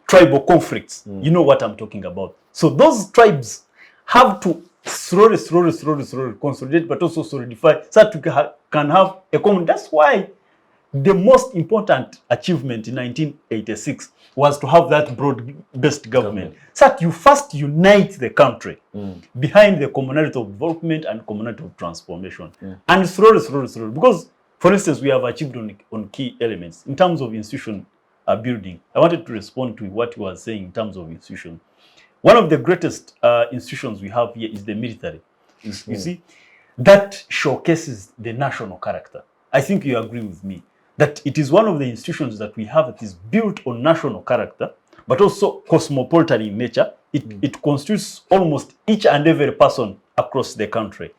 tribal conflicts. You know what I'm talking about. So those tribes have to slowly consolidate, but also solidify, so that we can have a common. That's why the most important achievement in 1986 was to have that broad-based government. So that you first unite the country behind the commonality of development and commonality of transformation. And slowly. Because, for instance, we have achieved on key elements. In terms of institution building, I wanted to respond to what you were saying in terms of institution. One of the greatest institutions we have here is the military. You see, that showcases the national character. I think you agree with me that it is one of the institutions that we have that is built on national character, but also cosmopolitan in nature. It constitutes almost each and every person across the country.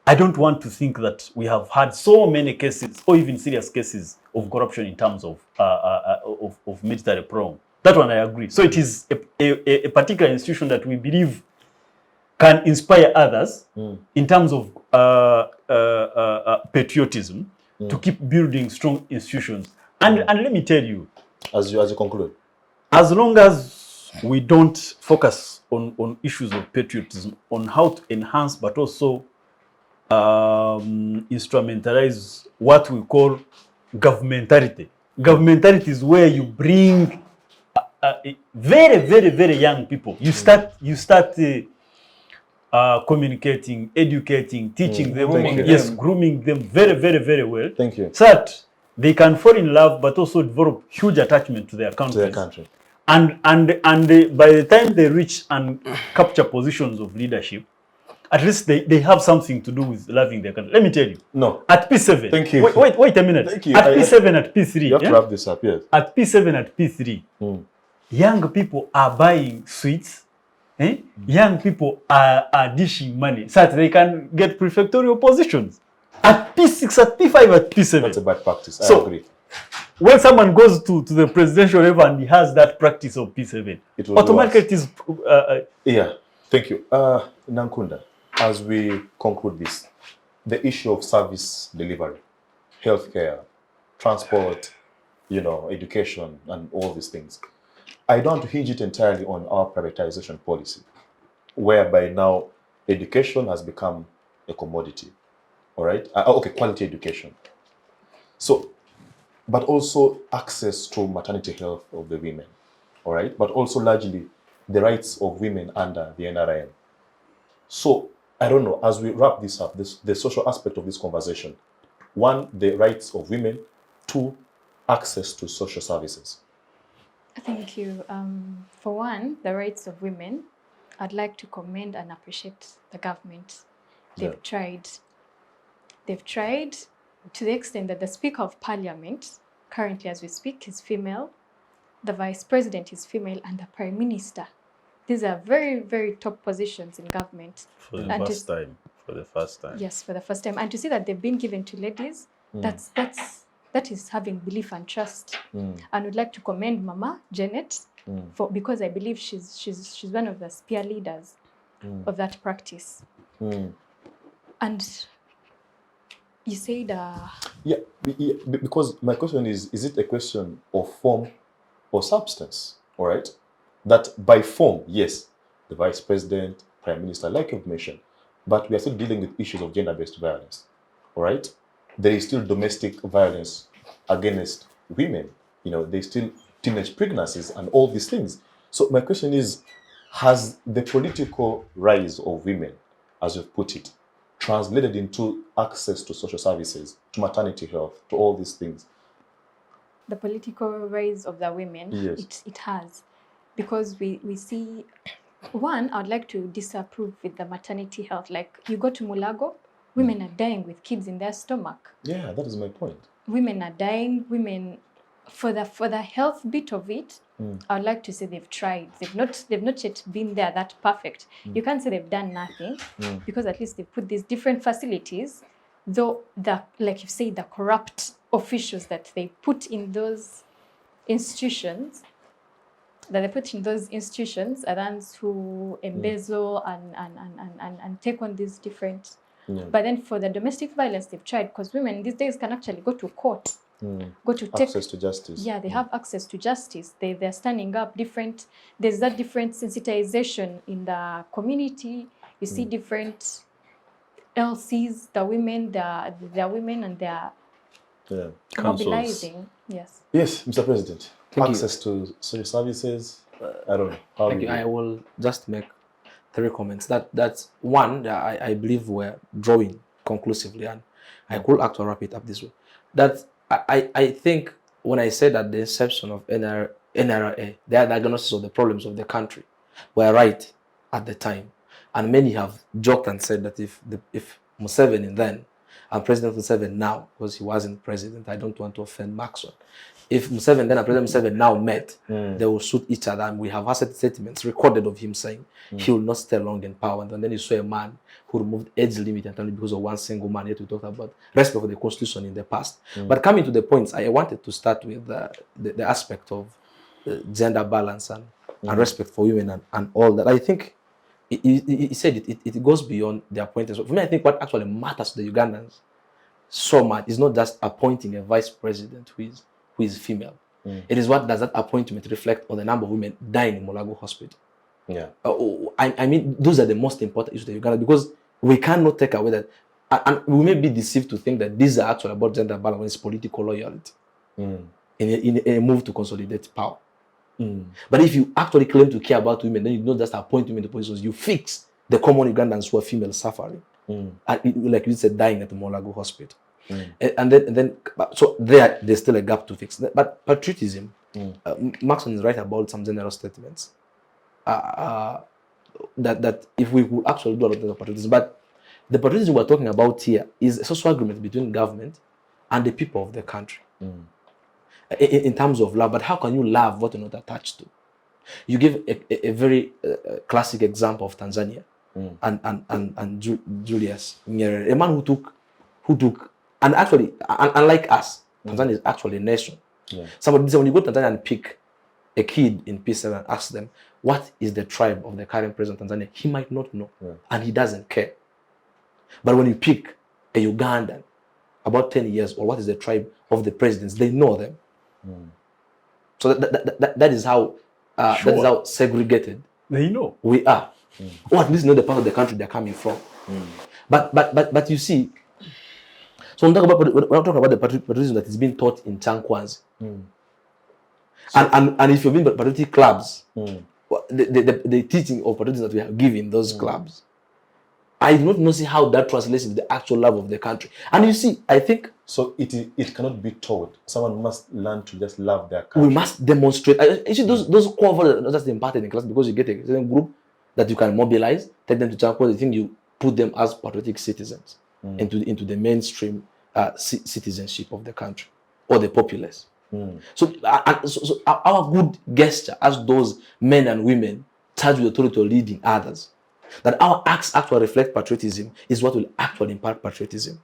I don't want to think that we have had so many cases, or even serious cases, of corruption in terms of military prong. That one I agree. So it is a particular institution that we believe can inspire others in terms of patriotism to keep building strong institutions. And let me tell you, As you conclude, as long as we don't focus on issues of patriotism, on how to enhance but also instrumentalize what we call governmentality. Governmentality is where you bring very young people. You start communicating, educating, teaching them, grooming them very well. Thank you. So that they can fall in love, but also develop huge attachment to their country. And by the time they reach and capture positions of leadership, at least they have something to do with loving their country. Let me tell you. No. At P7. Thank you. Wait a minute. Thank you. At P7, at P3. You have to wrap this up, yes. At P7, at P3, young people are buying sweets. Young people are dishing money so that they can get prefectorial positions. At P6, at P5, at P7. That's a bad practice. I agree. When someone goes to the presidential level and he has that practice of P7, automatically it is... yeah, thank you. Nankunda, as we conclude this, the issue of service delivery, healthcare, transport, education, and all these things, I don't want to hinge it entirely on our privatization policy, whereby now education has become a commodity, all right? Okay, quality education. So, but also access to maternity health of the women, all right? But also largely the rights of women under the NRM. So, I don't know, as we wrap this up, the social aspect of this conversation, one, the rights of women, two, access to social services. Thank you. For one, the rights of women, I'd like to commend and appreciate the government. They've tried. They've tried to the extent that the Speaker of Parliament, currently as we speak, is female, the Vice President is female, and the Prime Minister. These are very top positions in government. For the first time. Yes, for the first time. And to see that they've been given to ladies, that is having belief and trust. And would like to commend Mama Janet because I believe she's one of the spear leaders of that practice. And you said because my question is it a question of form or substance? All right, that by form, yes, the vice president, prime minister, like you've mentioned. But we are still dealing with issues of gender-based violence. All right? There is still domestic violence against women. You know, there's still teenage pregnancies and all these things. So my question is, has the political rise of women, as you've put it, translated into access to social services, to maternity health, to all these things? The political rise of the women, Yes. it has. Because we see, one, I'd like to disapprove with the maternity health. Like, you go to Mulago, women are dying with kids in their stomach. Yeah, that is my point. Women are dying. Women, for the health bit of it, I'd like to say they've tried. They've not yet been there that perfect. You can't say they've done nothing, because at least they put these different facilities, though like you say, the corrupt officials that they put in those institutions, are the ones who embezzle and take on these different. But then for the domestic violence, they've tried, because women these days can actually go to court, go to take Access to justice. Yeah, they have access to justice. They're standing up different. There's that different sensitization in the community. You see different LCs, the women and they're mobilizing. Yes. Yes, Mr. President. Thank you. Access to social services. I don't know. How Thank do you. I will just make 3 comments. That's one that I believe we're drawing conclusively, and I could actually wrap it up this way. That I think when I said at the inception of NRA, their diagnosis of the problems of the country were right at the time, and many have joked and said that if Museveni then and President Museveni now, because he wasn't president, I don't want to offend Macxzzon. If Museveni then and President Museveni now met, they will shoot each other. And we have had statements recorded of him saying he will not stay long in power. And then you saw a man who removed age limit entirely because of one single man. Yet we talked about respect for the constitution in the past. But coming to the points, I wanted to start with the aspect of gender balance and respect for women and all that. I think he said it goes beyond the appointments. For me, I think what actually matters to the Ugandans so much is not just appointing a vice president who is female. It is what does that appointment reflect on the number of women dying in Mulago Hospital. Yeah. I mean, those are the most important issues to Uganda, because we cannot take away that, and we may be deceived to think that these are actually about gender balance when it's political loyalty in a move to consolidate power. But if you actually claim to care about women, then you don't just appoint women to positions, you fix the common Ugandans who are female suffering. And like you said, dying at the Mulago Hospital. And then so there's still a gap to fix. But patriotism, Macxzzon is right about some general statements. That if we would actually do a lot of patriotism, but the patriotism we're talking about here is a social agreement between government and the people of the country. In terms of love, but how can you love what you're not attached to? You give a very classic example of Tanzania and Julius Nyerere, a man who took, and actually, unlike us, Tanzania is actually a nation. Somebody said, when you go to Tanzania and pick a kid in P7 and ask them, what is the tribe of the current president of Tanzania? He might not know, and he doesn't care. But when you pick a Ugandan, about 10 years old, what is the tribe of the presidents? They know them. So that is how that is how segregated They know. we are, or at least know the part of the country they're coming from. But you see, so when I'm talking about the patriotism that is being taught in Chankwanzi, and if you've been to patriotic clubs, the teaching of patriotism that we have given those clubs, I do not see how that translates into the actual love of the country. And you see, I think so. It cannot be taught. Someone must learn to just love their country. we must demonstrate. You see, those core values are not just imparted in class, because you get a certain group that you can mobilize, take them to Chankwanzi. I think you put them as patriotic citizens into the mainstream citizenship of the country or the populace. So our good gesture as those men and women charged with authority or leading others, that our acts actually reflect patriotism, is what will actually impart patriotism.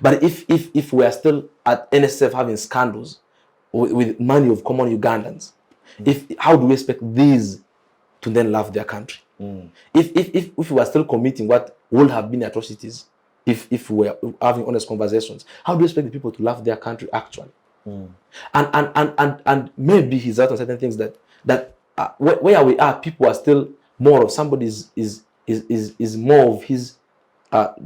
But if we are still at NSF having scandals with money of common Ugandans, how do we expect these to then love their country? If we are still committing what would have been atrocities, if we were having honest conversations, how do you expect the people to love their country actually? And maybe he's out on certain things that where we are, people are still more of somebody is more of his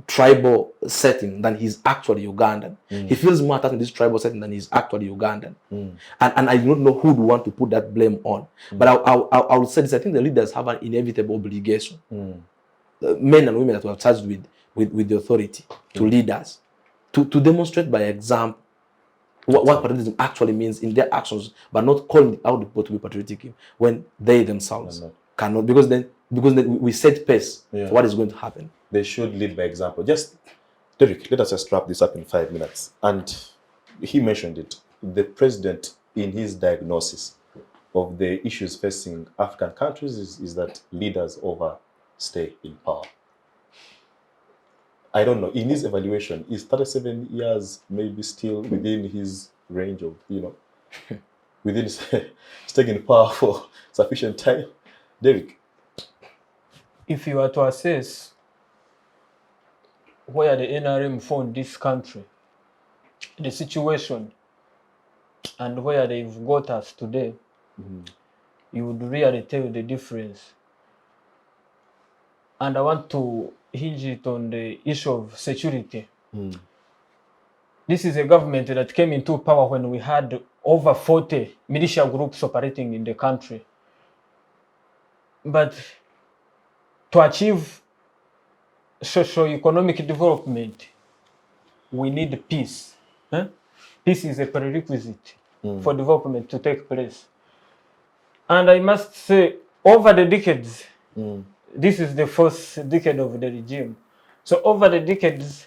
tribal setting than he's actually Ugandan. He feels more attached in this tribal setting than he's actually Ugandan. And I don't know who would want to put that blame on. But I would say this, I think the leaders have an inevitable obligation, men and women that were charged with the authority to lead us, to demonstrate by example what patriotism actually means in their actions, but not calling out the people to be patriotic when they themselves cannot, because then we set pace for what is going to happen. They should lead by example. Just, Derick, let us just wrap this up in 5 minutes. And he mentioned it. The president, in his diagnosis of the issues facing African countries, is that leaders overstay in power. I don't know. In his evaluation, is 37 years maybe still within his range of, within staying in power for sufficient time? Derick? If you were to assess where the NRM found this country, the situation, and where they've got us today, you would really tell the difference. And I want to hinge it on the issue of security. This is a government that came into power when we had over 40 militia groups operating in the country. But to achieve socio-economic development, we need peace. Peace is a prerequisite for development to take place. And I must say, over the decades, this is the first decade of the regime. So over the decades,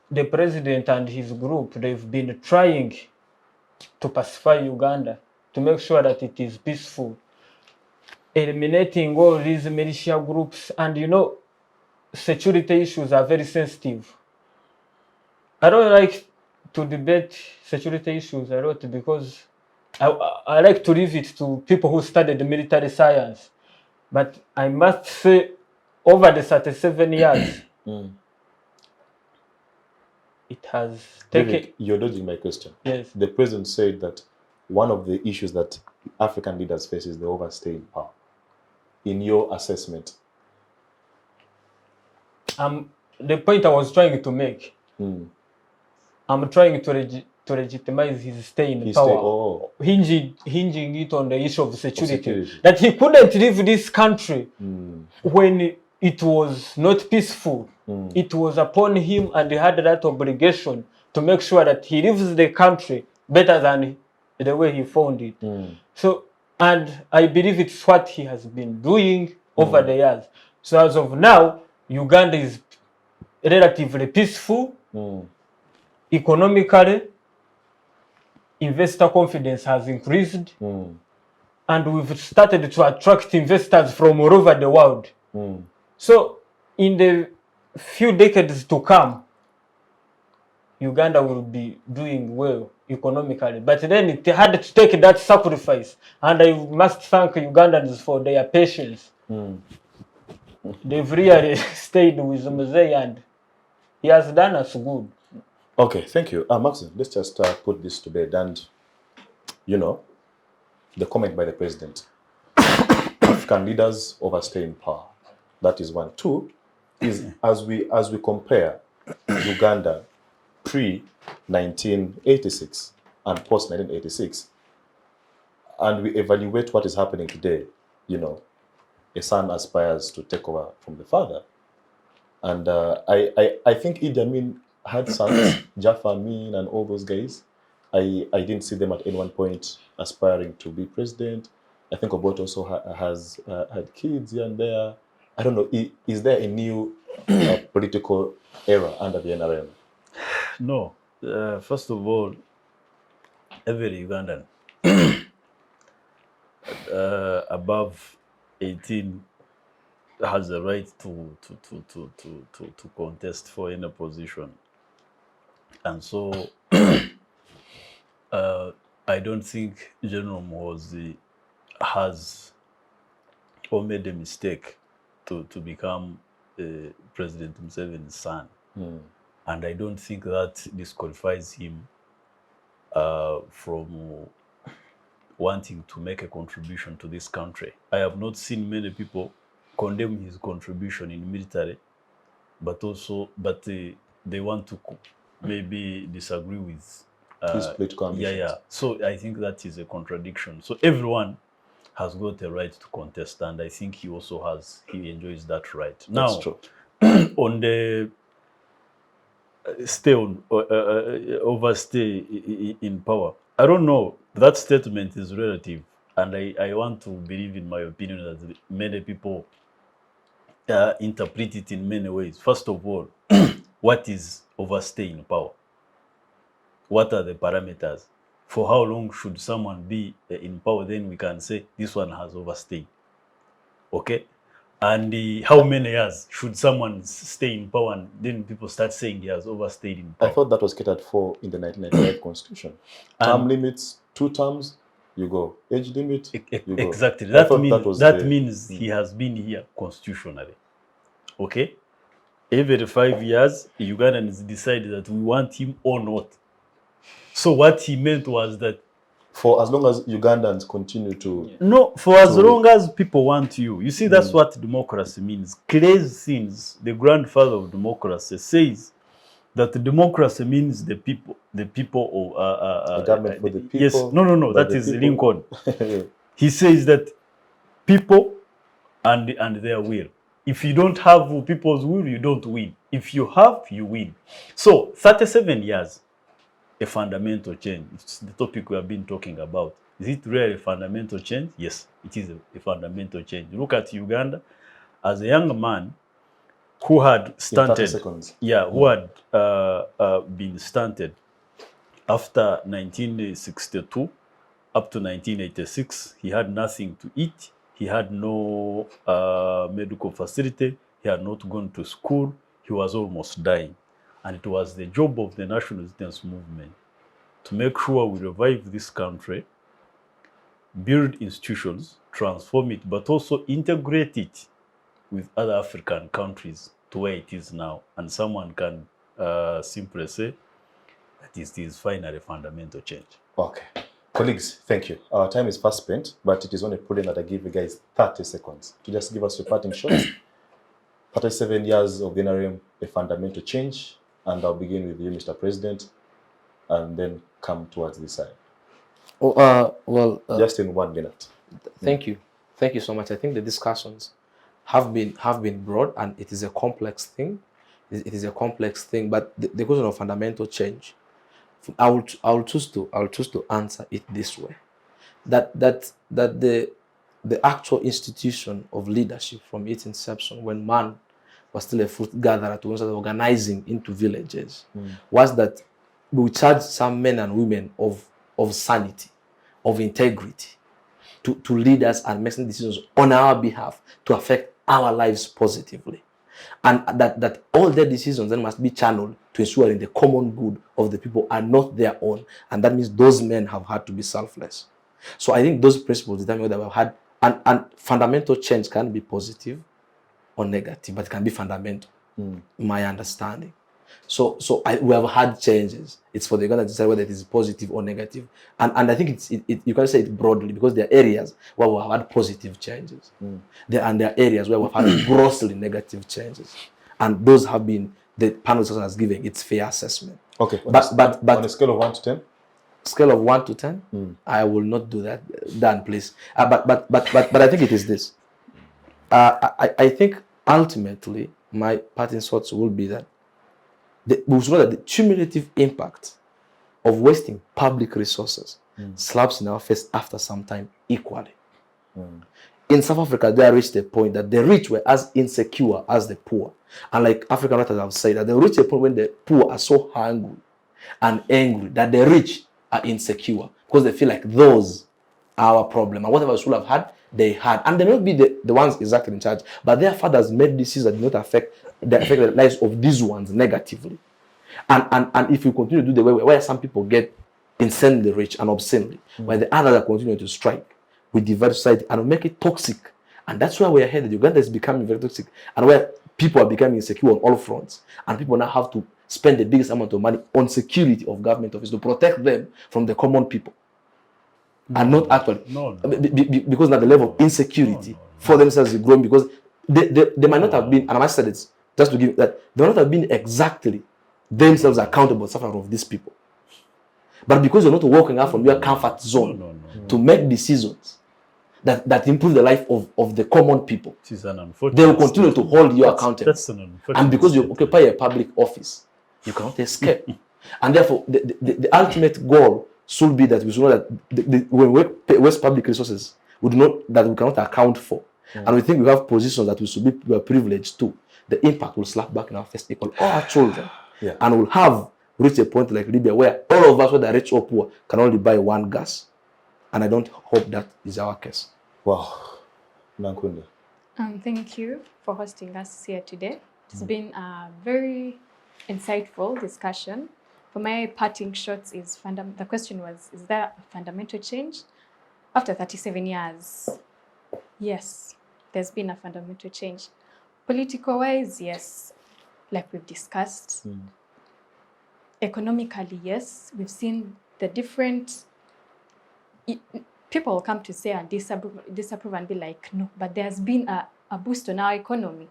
the president and his group, they've been trying to pacify Uganda, to make sure that it is peaceful, eliminating all these militia groups. And security issues are very sensitive. I don't like to debate security issues a lot because I like to leave it to people who studied military science. But I must say, over the 37 years, it has taken... Derick, you're dodging my question. Yes. The president said that one of the issues that African leaders face is the overstay in power. In your assessment? The point I was trying to make, I'm trying to legitimize his stay in power, hinging it on the issue of security. That he couldn't leave this country when it was not peaceful. It was upon him, and he had that obligation to make sure that he leaves the country better than the way he found it. So, and I believe it's what he has been doing over the years. So as of now, Uganda is relatively peaceful, economically, investor confidence has increased, and we've started to attract investors from all over the world. So in the few decades to come, Uganda will be doing well economically. But then it had to take that sacrifice, and I must thank Ugandans for their patience. They've really stayed with Muhwezi, and he has done us good. Okay, thank you. Macxzzon, let's just put this to bed. And, the comment by the president. African leaders overstay in power. That is one. Two, is as we compare Uganda pre-1986 and post-1986, and we evaluate what is happening today, a son aspires to take over from the father. And I think Idi Amin had sons, Jaffa Amin and all those guys. I didn't see them at any one point aspiring to be president. I think Obote also has had kids here and there. I don't know, is there a new political era under the NRM? No. First of all, every Ugandan above 18 has the right to contest for any position. And so I don't think General Muhwezi has or made a mistake to become President Museveni's son. And I don't think that disqualifies him from wanting to make a contribution to this country. I have not seen many people condemn his contribution in military, but they want to maybe disagree with His political ambitions. So I think that is a contradiction. So everyone has got a right to contest, and I think he enjoys that right. That's Now, true. on the overstay in power, I don't know. That statement is relative, and I want to believe, in my opinion, that many people interpret it in many ways. First of all, what is overstay in power? What are the parameters? For how long should someone be in power? Then we can say this one has overstayed. Okay? And how many years should someone stay in power? And then people start saying he has overstayed in power. I thought that was catered for in the 1995 Constitution. Term limits, 2 terms, you go. Age limit, you go. Exactly. I thought That means he has been here constitutionally. Okay? Every 5 years, Ugandans decide that we want him or not. So what he meant was that for as long as Ugandans continue to... No, for as long as people want you. You see, that's what democracy means. Clay Sins, the grandfather of democracy, says that democracy means the people of... the government for the people. Yes, no, that is people. Lincoln. He says that people and their will. If you don't have people's will, you don't win. If you have, you win. So, 37 years. A fundamental change. It's the topic we have been talking about. Is it really a fundamental change? Yes, it is a fundamental change. Look at Uganda as a young man who had stunted. Who had been stunted after 1962 up to 1986. He had nothing to eat. He had no medical facility. He had not gone to school. He was almost dying. And it was the job of the national resistance movement to make sure we revive this country, build institutions, transform it, but also integrate it with other African countries to where it is now. And someone can simply say that it is finally a fundamental change. Okay. Colleagues, thank you. Our time is fast spent, but it is only prudent that I give you guys 30 seconds to just give us your parting shots. 37 years of the NRM, a fundamental change. And I'll begin with you, Mr. President, and then come towards this side. Just in 1 minute. Thank you so much. I think the discussions have been broad, and it is a complex thing. It is a complex thing, but the question of fundamental change, I'll choose to answer it this way: that the actual institution of leadership from its inception, when man was still a fruit gatherer, to start organizing into villages, was that we charge some men and women of sanity, of integrity, to lead us and make decisions on our behalf to affect our lives positively. And that all their decisions then must be channeled to ensuring the common good of the people are not their own. And that means those men have had to be selfless. So I think those principles determine whether we've had, and fundamental change can be positive or negative, but it can be fundamental, my understanding. So we have had changes. It's for the Uganda to decide whether it is positive or negative. And I think you can say it broadly, because there are areas where we have had positive changes. There are areas where we've had grossly negative changes. And those have been, the panel discussion has given its fair assessment. Okay. But on a scale of 1 to 10? Scale of 1 to 10? I will not do that. Dan, please. But I think it is this. I think ultimately my parting thoughts will be that we should know that the cumulative impact of wasting public resources slaps in our face after some time equally. In South Africa, they reached a point that the rich were as insecure as the poor. And like African writers have said, that they reach a point when the poor are so hungry and angry that the rich are insecure because they feel like those are our problem. And whatever they should have had, they had. And they may not be the ones exactly in charge, but their fathers made decisions that did not affect the lives of these ones negatively. And if you continue to do the way where some people get insanely rich and obscenely, while the others are continuing to strike, we divide society and we make it toxic. And that's why we are headed. Uganda is becoming very toxic, and where people are becoming insecure on all fronts. And people now have to spend the biggest amount of money on security of government office to protect them from the common people. and not actually. No. Because now the level of insecurity for themselves is growing because they might not have been, and I said it just to give that, they might not have been exactly themselves accountable suffering of these people. But because you're not walking out from your comfort zone to make decisions that improve the life of the common people, they will continue to hold you accountable. And because you occupy a public office, you cannot escape. And therefore, the ultimate goal should be that we should know that when we waste public resources, we cannot account for. And we think we have positions that we are privileged to. The impact will slap back in our face equal all our children. And we'll have reached a point like Libya where all of us, whether rich or poor, can only buy one gas. And I don't hope that is our case. Wow. Nankunda. Thank you for hosting us here today. It's been a very insightful discussion. For my parting shots, the question was, is there a fundamental change? After 37 years, yes, there's been a fundamental change. Political-wise, yes, like we've discussed. Economically, yes, we've seen the different... People come to say and disapprove and be like, no, but there's been a boost on our economy.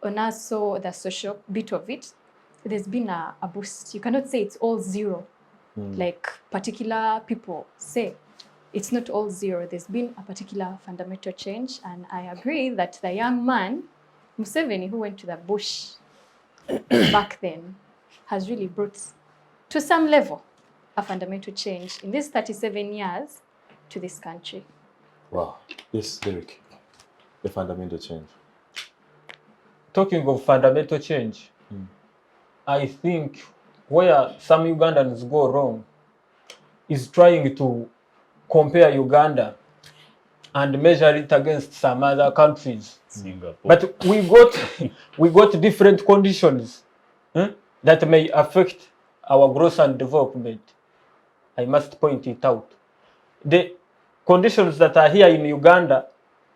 On us, so the social bit of it, there's been a boost. You cannot say it's all zero. Like particular people say, it's not all zero. There's been a particular fundamental change. And I agree that the young man, Museveni, who went to the bush back then, has really brought, to some level, a fundamental change in these 37 years to this country. Wow. Yes, Derick. A fundamental change. Talking of fundamental change, I think where some Ugandans go wrong is trying to compare Uganda and measure it against some other countries. Singapore. But we got different conditions that may affect our growth and development. I must point it out. The conditions that are here in Uganda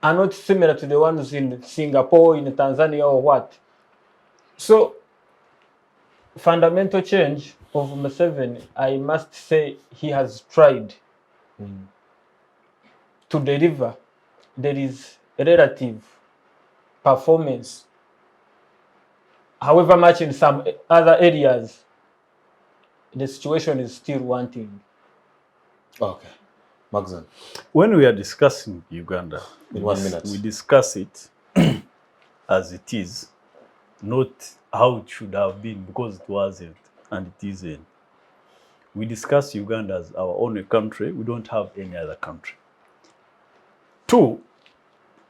are not similar to the ones in Singapore, in Tanzania, or what. So, fundamental change of Museveni, I must say he has tried to deliver. There is a relative performance. However much in some other areas, the situation is still wanting. Okay. Macxzzon. When we are discussing Uganda, In 1 minute. we discuss it as it is, not how it should have been, because it wasn't and it isn't. We discuss Uganda as our own country. We don't have any other country. 2,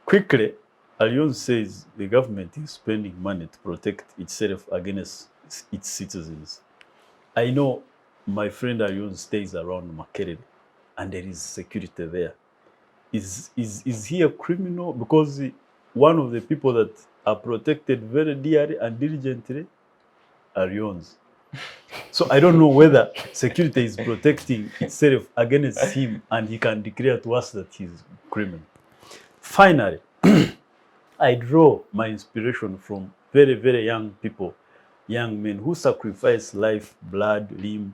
quickly, Alionzi says the government is spending money to protect itself against its citizens. I know my friend Alionzi stays around Makerere, and there is security there. Is he a criminal? Because one of the people that are protected very dearly and diligently are Alionzi. So I don't know whether security is protecting itself against him and he can declare to us that he's a criminal. Finally, I draw my inspiration from very, very young people, young men who sacrifice life, blood, limb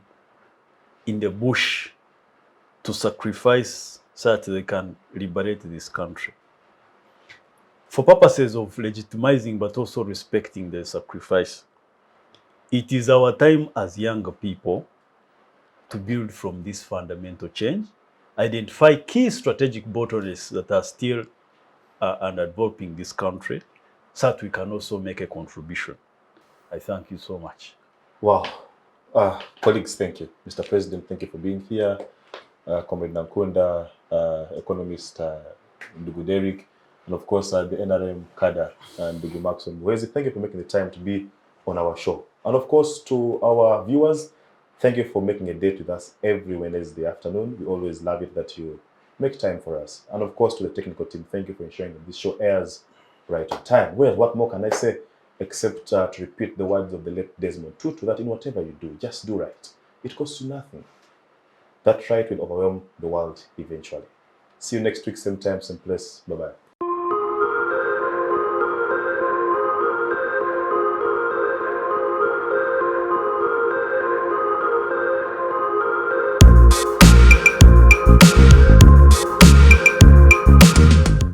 in the bush to sacrifice so that they can liberate this country. For purposes of legitimizing but also respecting the sacrifice, it is our time as younger people to build from this fundamental change, identify key strategic bottlenecks that are still underdeveloping this country, so that we can also make a contribution. I thank you so much. Wow. Colleagues, thank you. Mr. President, thank you for being here. Comrade Nankunda, economist Ndugu Derick, and of course the NRM cadre Ndugu Macxzzon Muhwezi. Thank you for making the time to be on our show. And of course to our viewers, thank you for making a date with us every Wednesday afternoon. We always love it that you make time for us. And of course to the technical team, thank you for ensuring that this show airs right on time. Well, what more can I say except to repeat the words of the late Desmond Tutu, that in whatever you do, just do right. It costs you nothing. That right will overwhelm the world eventually. See you next week, same time, same place. Bye-bye.